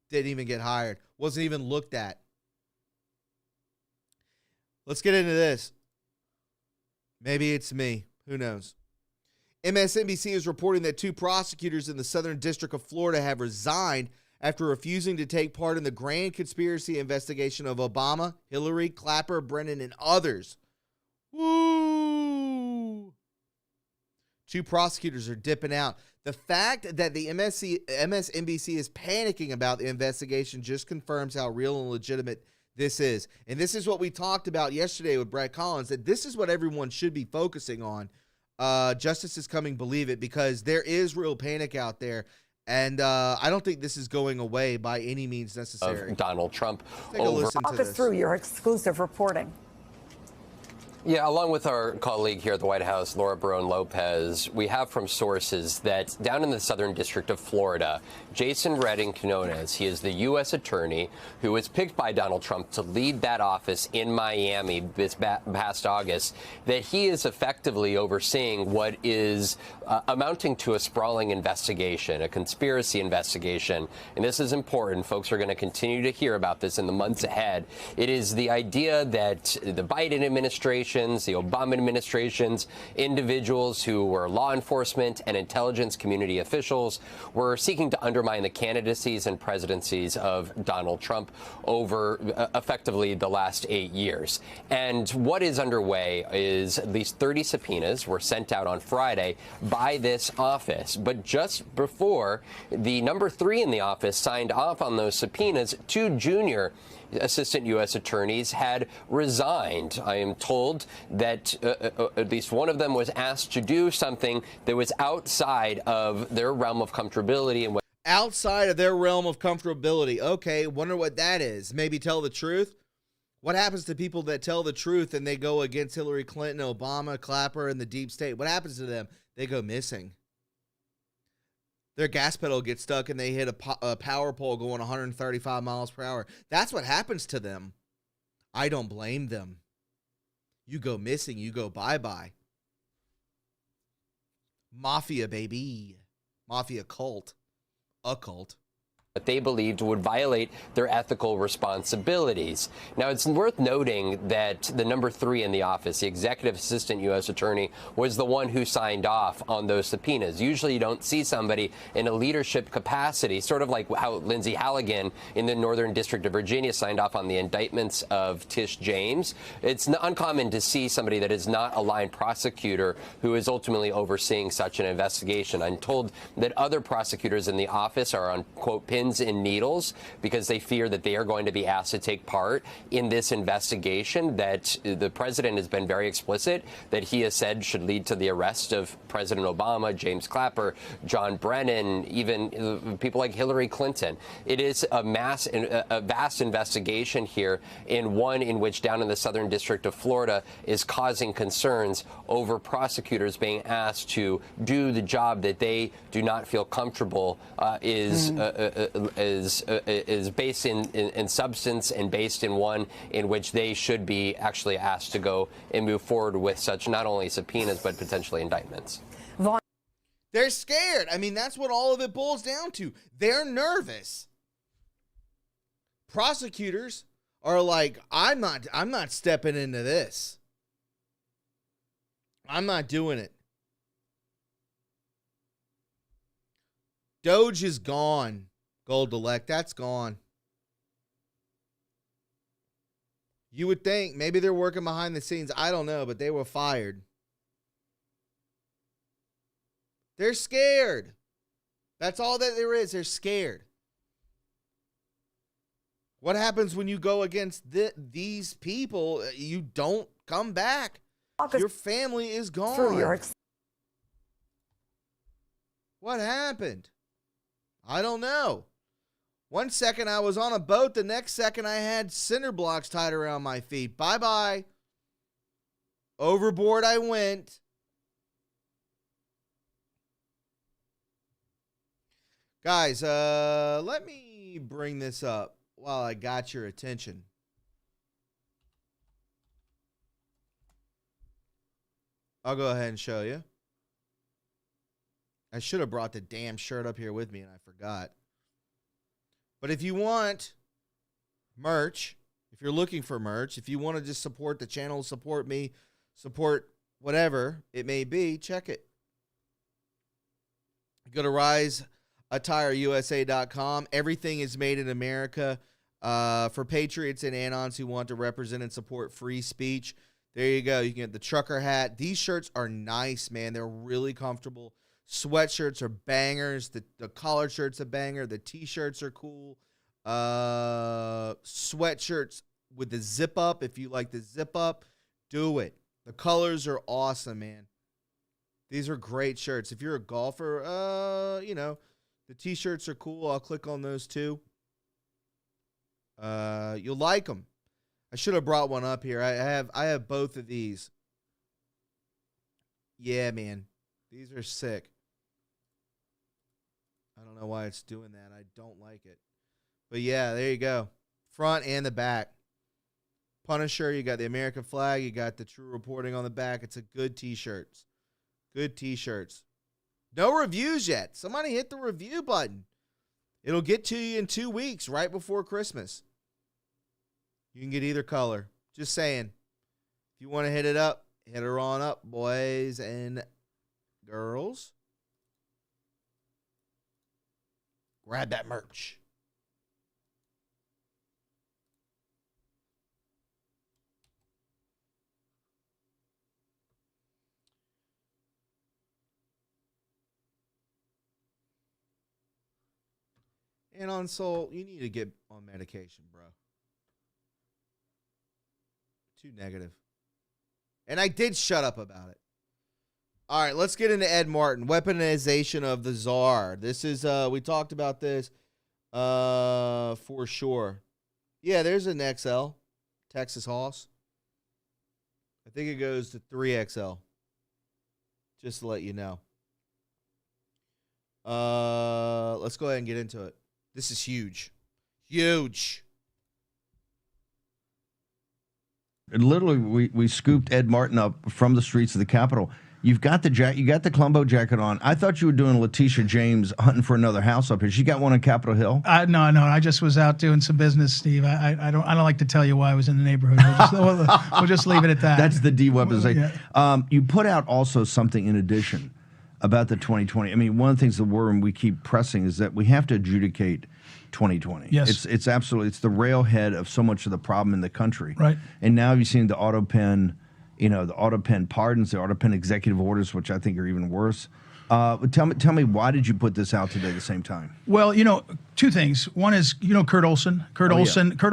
Didn't even get hired. Wasn't even looked at. Let's get into this. Maybe it's me. Who knows? MSNBC is reporting that 2 prosecutors in the Southern District of Florida have resigned after refusing to take part in the grand conspiracy investigation of Obama, Hillary, Clapper, Brennan, and others. Woo! 2 prosecutors are dipping out. The fact that the MSNBC is panicking about the investigation just confirms how real and legitimate this is. And this is what we talked about yesterday with Brett Collins, that this is what everyone should be focusing on. Justice is coming, believe it, because there is real panic out there. And I don't think this is going away by any means necessary. Of Donald Trump. Take a listen to Walk us this. through your exclusive reporting. Yeah, along with our colleague here at the White House, Laura Barone Lopez, we have from sources that down in the Southern District of Florida, Jason Redding Quinones, he is the U.S. attorney who was picked by Donald Trump to lead that office in Miami this past August, that he is effectively overseeing what is amounting to a sprawling investigation, a conspiracy investigation. And this is important. Folks are going to continue to hear about this in the months ahead. It is the idea that the Biden administration, the Obama administrations, individuals who were law enforcement and intelligence community officials were seeking to undermine the candidacies and presidencies of Donald Trump over effectively the last 8 years. And what is underway is at least 30 subpoenas were sent out on Friday by this office. But just before the number 3 in the office signed off on those subpoenas, 2 junior assistant U.S. attorneys had resigned. I am told that at least one of them was asked to do something that was outside of their realm of comfortability. And Outside of their realm of comfortability. Okay, wonder what that is. Maybe tell the truth? What happens to people that tell the truth and they go against Hillary Clinton, Obama, Clapper, and the deep state? What happens to them? They go missing. Their gas pedal gets stuck and they hit a power pole going 135 miles per hour. That's what happens to them. I don't blame them. You go missing, you go bye-bye. Mafia, baby. Mafia cult. A cult. What they believed would violate their ethical responsibilities. Now, it's worth noting that the number 3 in the office, the executive assistant U.S. attorney, was the one who signed off on those subpoenas. Usually you don't see somebody in a leadership capacity, sort of like how Lindsey Halligan in the Northern District of Virginia signed off on the indictments of Tish James. It's uncommon to see somebody that is not a line prosecutor who is ultimately overseeing such an investigation. I'm told that other prosecutors in the office are on, quote, pins and needles because they fear that they are going to be asked to take part in this investigation that the president has been very explicit that he has said should lead to the arrest of President Obama, James Clapper, John Brennan, even people like Hillary Clinton. It is a vast investigation here, in one in which down in the Southern District of Florida is causing concerns over prosecutors being asked to do the job that they do not feel comfortable is based in substance and based in one in which they should be actually asked to go and move forward with such not only subpoenas but potentially indictments. They're scared. I mean, that's what all of it boils down to. They're nervous. Prosecutors are like, I'm not stepping into this. I'm not doing it. Doge is gone. Gold elect, that's gone. You would think maybe they're working behind the scenes. I don't know, but they were fired. They're scared. That's all that there is. They're scared. What happens when you go against these people? You don't come back. Your family is gone. What happened? I don't know. One second I was on a boat. The next second I had cinder blocks tied around my feet. Bye-bye. Overboard I went. Guys, let me bring this up while I got your attention. I'll go ahead and show you. I should have brought the damn shirt up here with me and I forgot. But if you want merch, if you're looking for merch, if you want to just support the channel, support me, support whatever it may be, check it. Go to riseattireusa.com. Everything is made in America for patriots and anons who want to represent and support free speech. There you go. You can get the trucker hat. These shirts are nice, man. They're really comfortable. Sweatshirts are bangers. The collared shirt's a banger. The T-shirts are cool. Sweatshirts with the zip up. If you like the zip up, do it. The colors are awesome, man. These are great shirts. If you're a golfer, the T-shirts are cool. I'll click on those too. You'll like them. I should have brought one up here. I have both of these. Yeah, man. These are sick. I don't know why it's doing that. I don't like it. But yeah, there you go. Front and the back. Punisher, you got the American flag, you got the True Reporting on the back. It's a good t-shirts. Good t-shirts. No reviews yet. Somebody hit the review button. It'll get to you in 2 weeks, right before Christmas. You can get either color. Just saying. If you want to hit it up, hit her on up, boys and girls. Grab that merch. And on Soul, you need to get on medication, bro. Too negative. And I did shut up about it. All right, let's get into Ed Martin. Weaponization of the czar. This is, we talked about this for sure. Yeah, there's an XL. Texas Hoss. I think it goes to 3XL. Just to let you know. Let's go ahead and get into it. This is huge. Huge. Literally, we scooped Ed Martin up from the streets of the Capitol. You've got the you got the Columbo jacket on. I thought you were doing Letitia James hunting for another house up here. She got one on Capitol Hill. No. I just was out doing some business, Steve. I don't like to tell you why I was in the neighborhood. We'll just leave it at that. That's the de-weaponization. Yeah. You put out also something in addition about the 2020. I mean, one of the things the worm we keep pressing is that we have to adjudicate 2020. Yes. It's absolutely, it's the railhead of so much of the problem in the country. Right. And now you've seen the auto pen, the auto pen pardons, the auto pen executive orders, which I think are even worse. Tell me, why did you put this out today at the same time? Well, two things. One is, Kurt Olson. Kurt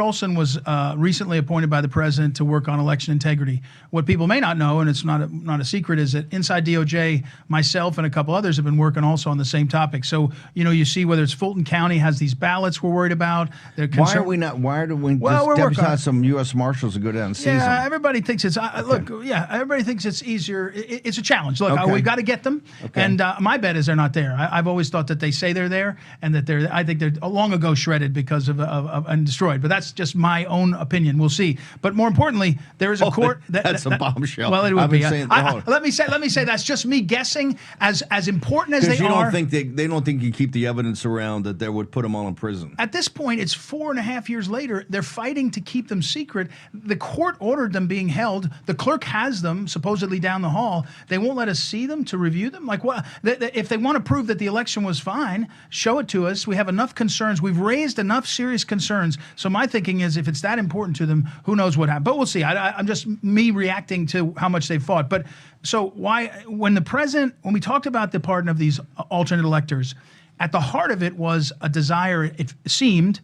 Olson was recently appointed by the president to work on election integrity. What people may not know, and it's not a secret, is that inside DOJ, myself and a couple others have been working also on the same topic. So, you see whether it's Fulton County has these ballots we're worried about. Why do we just deputize some U.S. Marshals to go down and seize them? Yeah, everybody thinks it's, everybody thinks it's easier. It's a challenge. Look, we've got to get them. Okay. And my bet is they're not there. I've always thought that they say they're there, and that I think they're long ago shredded because of and destroyed. But that's just my own opinion. We'll see. But more importantly, there is a court. That's a bombshell. Well, it would be. Let me say that's just me guessing. As important as they are, they don't think you keep the evidence around that they would put them all in prison. At this point, it's 4.5 years later. They're fighting to keep them secret. The court ordered them being held. The clerk has them supposedly down the hall. They won't let us see them to review them. Like what? If they want to prove that the election was fine, show it to us. We have enough concerns. We've raised enough serious concerns. So my thinking is, if it's that important to them, who knows what happened? But we'll see. I'm just me reacting to how much they fought. But so why, when we talked about the pardon of these alternate electors, at the heart of it was a desire, it seemed,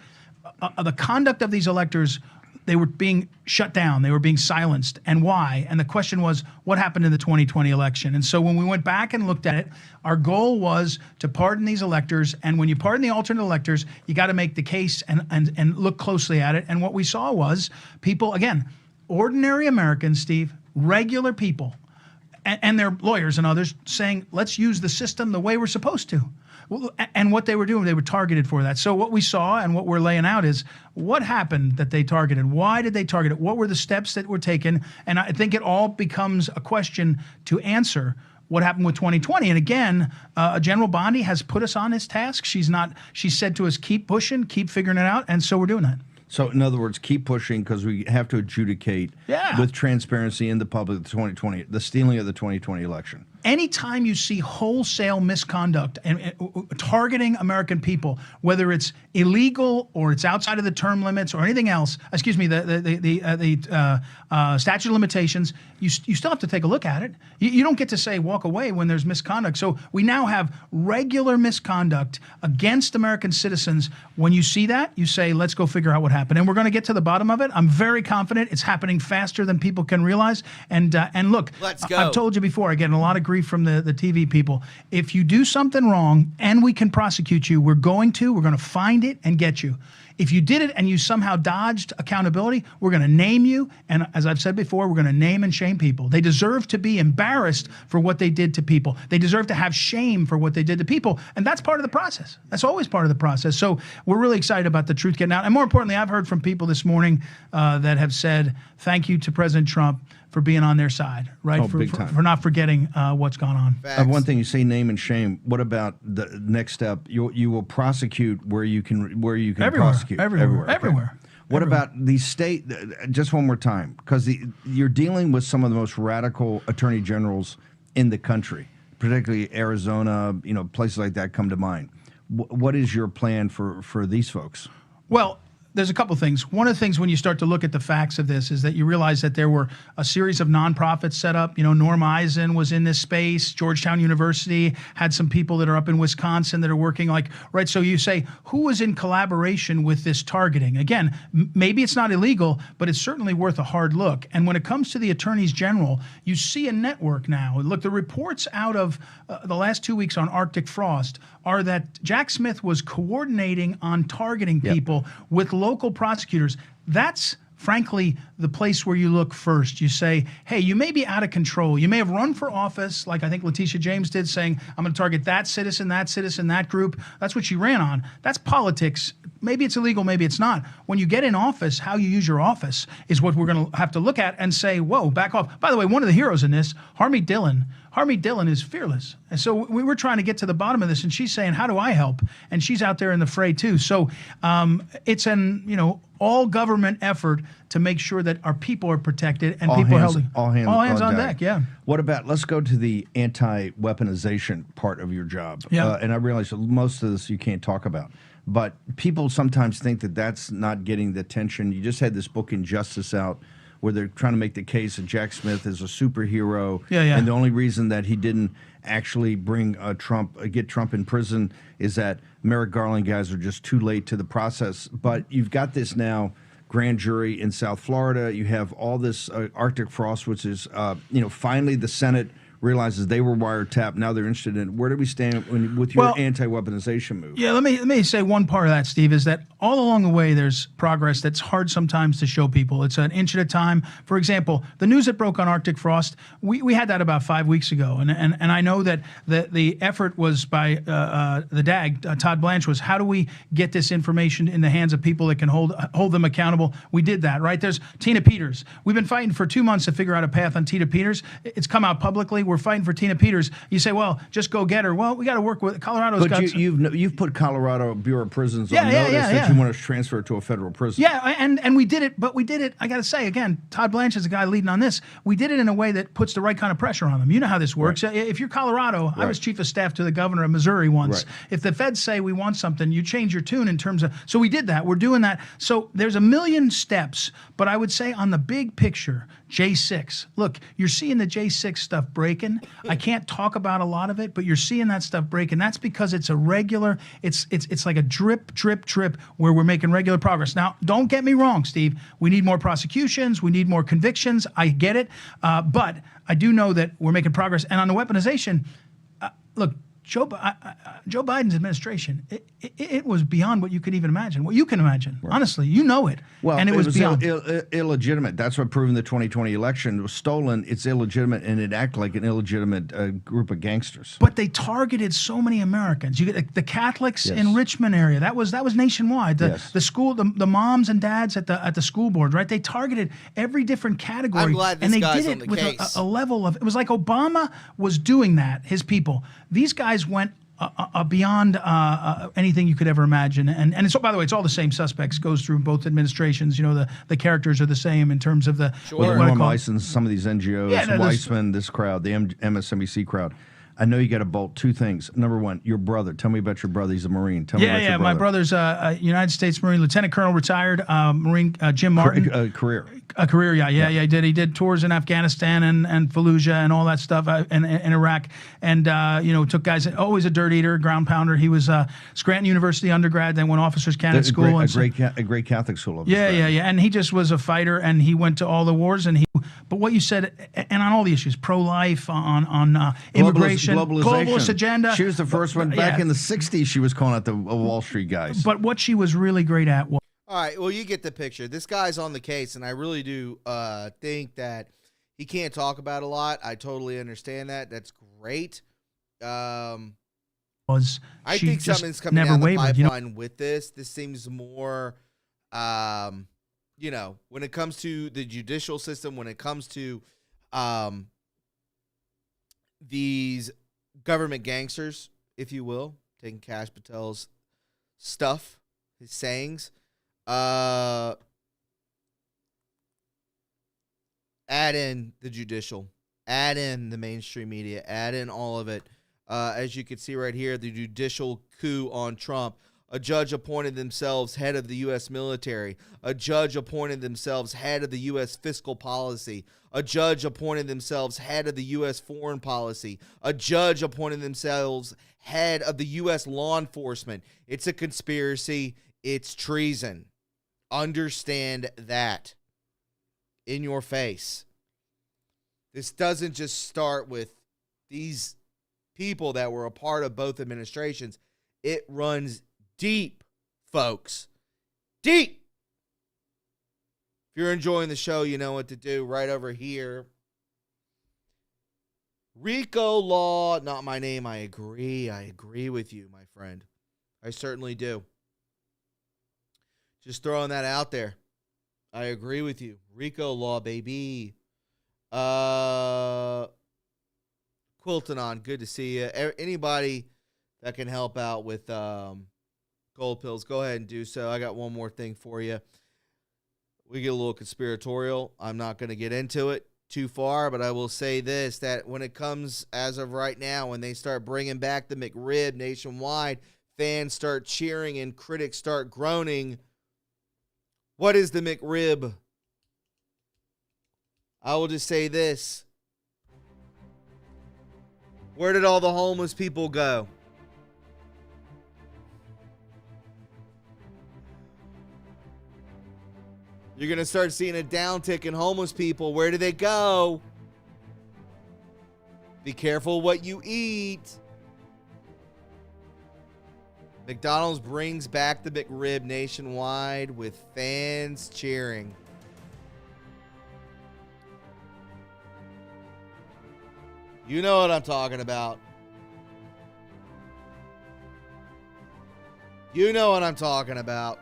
the conduct of these electors. They were being shut down. They were being silenced. And why? And the question was, what happened in the 2020 election? And so when we went back and looked at it, our goal was to pardon these electors. And when you pardon the alternate electors, you got to make the case and look closely at it. And what we saw was people, again, ordinary Americans, Steve, regular people, and their lawyers and others saying, let's use the system the way we're supposed to. And what they were doing, they were targeted for that. So what we saw and what we're laying out is what happened that they targeted. Why did they target it? What were the steps that were taken? And I think it all becomes a question to answer what happened with 2020. And again, General Bondi has put us on this task. She said to us, keep pushing, keep figuring it out. And so we're doing that. So, in other words, keep pushing because we have to adjudicate with transparency in the public the stealing of the 2020 election. Anytime you see wholesale misconduct and targeting American people, whether it's illegal or it's outside of the term limits or anything else, the statute of limitations, you still have to take a look at it. You don't get to say walk away when there's misconduct. So we now have regular misconduct against American citizens. When you see that, you say, let's go figure out what happened. And we're going to get to the bottom of it. I'm very confident it's happening faster than people can realize. And look, let's go. I've told you before, I get in a lot of grief grief from the TV people. If you do something wrong and we can prosecute you, we're going to find it and get you. If you did it and you somehow dodged accountability, we're going to name you. And as I've said before, we're going to name and shame people. They deserve to be embarrassed for what they did to people. They deserve to have shame for what they did to people. And that's part of the process. That's always part of the process. So we're really excited about the truth getting out. And more importantly, I've heard from people this morning that have said thank you to President Trump for being on their side, right? Oh, big time. For not forgetting what's gone on. One thing you say, name and shame. What about the next step? You will prosecute where you can prosecute everywhere. Okay. What about the state? Just one more time, because you're dealing with some of the most radical attorney generals in the country, particularly Arizona. Places like that come to mind. What is your plan for these folks? Well, there's a couple things. One of the things when you start to look at the facts of this is that you realize that there were a series of nonprofits set up. Norm Eisen was in this space. Georgetown University had some people that are up in Wisconsin that are working right. So you say, who was in collaboration with this targeting? Again, maybe it's not illegal, but it's certainly worth a hard look. And when it comes to the attorneys general, you see a network now. Look, the reports out of the last 2 weeks on Arctic frost are that Jack Smith was coordinating on targeting people with local prosecutors. That's frankly the place where you look first. You say, hey, you may be out of control. You may have run for office, like I think Letitia James did, saying, I'm going to target that citizen, that group. That's what she ran on. That's politics. Maybe it's illegal, maybe it's not. When you get in office, how you use your office is what we're going to have to look at and say, whoa, back off. By the way, one of the heroes in this, Harmeet Dillon is fearless. And so we were trying to get to the bottom of this, and she's saying, how do I help? And she's out there in the fray too. So it's an all government effort to make sure that our people are protected and people are held. All hands on deck. Yeah. What about, let's go to the anti-weaponization part of your job. Yeah. And I realize that most of this you can't talk about. But people sometimes think that that's not getting the attention. You just had this book, Injustice, out, where they're trying to make the case that Jack Smith is a superhero. Yeah. And the only reason that he didn't actually bring get Trump in prison is that Merrick Garland guys are just too late to the process. But you've got this now grand jury in South Florida. You have all this Arctic frost, which is, finally the Senate realizes they were wiretapped. Now they're interested in it. Where do we stand with your anti-weaponization move? Yeah, let me say one part of that, Steve, is that all along the way there's progress that's hard sometimes to show people. It's an inch at a time. For example, the news that broke on Arctic frost, we had that about 5 weeks ago. And I know that the effort was by the DAG, Todd Blanche, was how do we get this information in the hands of people that can hold them accountable? We did that, right? There's Tina Peters. We've been fighting for 2 months to figure out a path on Tina Peters. It's come out publicly. We're fighting for Tina Peters. You say, well, just go get her. Well, we got to work with Colorado's. But you've put Colorado Bureau of Prisons on notice that you want to transfer it to a federal prison. Yeah, and we did it, but we did it. I got to say again, Todd Blanche is the guy leading on this. We did it in a way that puts the right kind of pressure on them. You know how this works. Right. If you're Colorado, I was chief of staff to the governor of Missouri once. Right. If the feds say we want something, you change your tune in terms of. So we did that. We're doing that. So there's a million steps, but I would say on the big picture, J6. Look, you're seeing the J6 stuff breaking. I can't talk about a lot of it, but you're seeing that stuff breaking. That's because it's a regular, it's like a drip where we're making regular progress. Now, don't get me wrong, Steve. We need more prosecutions. We need more convictions. I get it. But I do know that we're making progress. And on the weaponization, look, Joe Biden's administration, it was beyond what you could even imagine, what you can imagine. Right. Honestly, you know it. Well, and it was beyond. Illegitimate. That's what proved the 2020 election. It was stolen. It's illegitimate, and it acted like an illegitimate group of gangsters. But they targeted so many Americans. You get the Catholics in Richmond area. That was nationwide. The school, the moms and dads at the school board, right? They targeted every different category. I'm glad this and they guy's did on it the with case. a level of. It was like Obama was doing that. His people. These guys went beyond anything you could ever imagine. And it's, by the way, it's all the same suspects, goes through both administrations. You know, the characters are the same in terms of the... Norm Weissman, some of these NGOs, Weissman, this crowd, the MSNBC crowd. I know you got to bolt two things. Number one, your brother. Tell me about your brother. He's a Marine. Tell me about your brother. My brother's a United States Marine, Lieutenant Colonel, retired Marine, Jim Martin. Career. A career, yeah. He did. He did tours in Afghanistan and Fallujah and all that stuff in Iraq, and took guys. Always a dirt eater, ground pounder. He was Scranton University undergrad, then went Officers Candidate School. A great Catholic school. Yeah. And he just was a fighter, and he went to all the wars. But what you said, and on all the issues, pro-life, on immigration, globalist agenda. She was the first one back in the '60s. She was calling out the Wall Street guys. But what she was really great at was. All right, well, you get the picture. This guy's on the case, and I really do think that he can't talk about a lot. I totally understand that. That's great. I think something's coming down the pipeline with this. This seems more, when it comes to the judicial system, when it comes to these government gangsters, if you will, taking Kash Patel's stuff, his sayings. Add in the judicial, add in the mainstream media, add in all of it. As you can see right here, the judicial coup on Trump. A judge appointed themselves head of the U.S. military. A judge appointed themselves head of the U.S. fiscal policy. A judge appointed themselves head of the U.S. foreign policy. A judge appointed themselves head of the U.S. law enforcement. It's a conspiracy. It's treason. Understand that in your face. This doesn't just start with these people that were a part of both administrations. It runs deep, folks. Deep. If you're enjoying the show, you know what to do. Right over here. RICO law, not my name. I agree. I agree with you, my friend. I certainly do. Just throwing that out there. I agree with you. RICO law, baby. Quiltanon, good to see you. Anybody that can help out with gold pills, go ahead and do so. I got one more thing for you. We get a little conspiratorial. I'm not going to get into it too far, but I will say this, that when it comes, as of right now, when they start bringing back the McRib nationwide, fans start cheering and critics start groaning. What is the McRib? I will just say this. Where did all the homeless people go? You're going to start seeing a downtick in homeless people. Where do they go? Be careful what you eat. McDonald's brings back the McRib nationwide with fans cheering. You know what I'm talking about. You know what I'm talking about.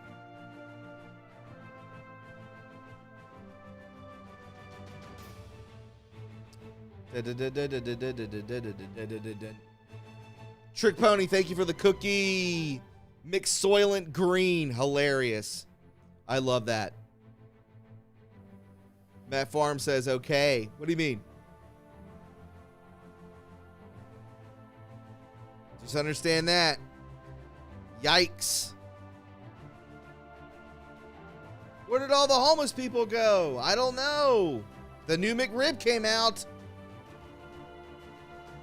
Trick Pony, thank you for the cookie. McSoylent Green, hilarious. I love that. Matt Farm says, okay. What do you mean? Just understand that. Yikes. Where did all the homeless people go? I don't know. The new McRib came out.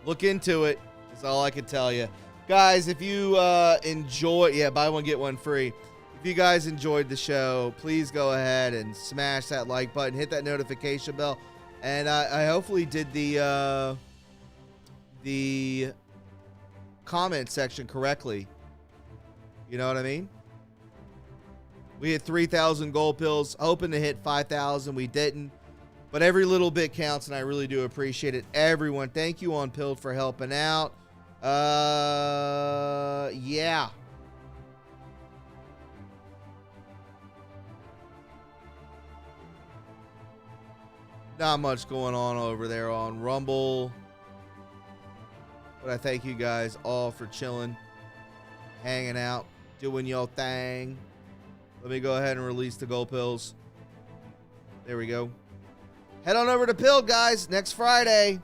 Look into it. That's all I can tell you. Guys, if you enjoy, buy one, get one free. If you guys enjoyed the show, please go ahead and smash that like button, hit that notification bell. And I hopefully did the comment section correctly. You know what I mean? We hit 3,000 gold pills, hoping to hit 5,000. We didn't. But every little bit counts, and I really do appreciate it. Everyone, thank you on Pilled for helping out. Yeah. Not much going on over there on Rumble. But I thank you guys all for chilling, hanging out, doing your thing. Let me go ahead and release the gold pills. There we go. Head on over to Pilled, guys, next Friday.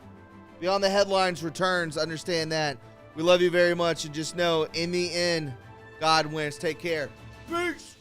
Beyond the Headlines returns. Understand that. We love you very much, and just know, in the end, God wins. Take care. Peace.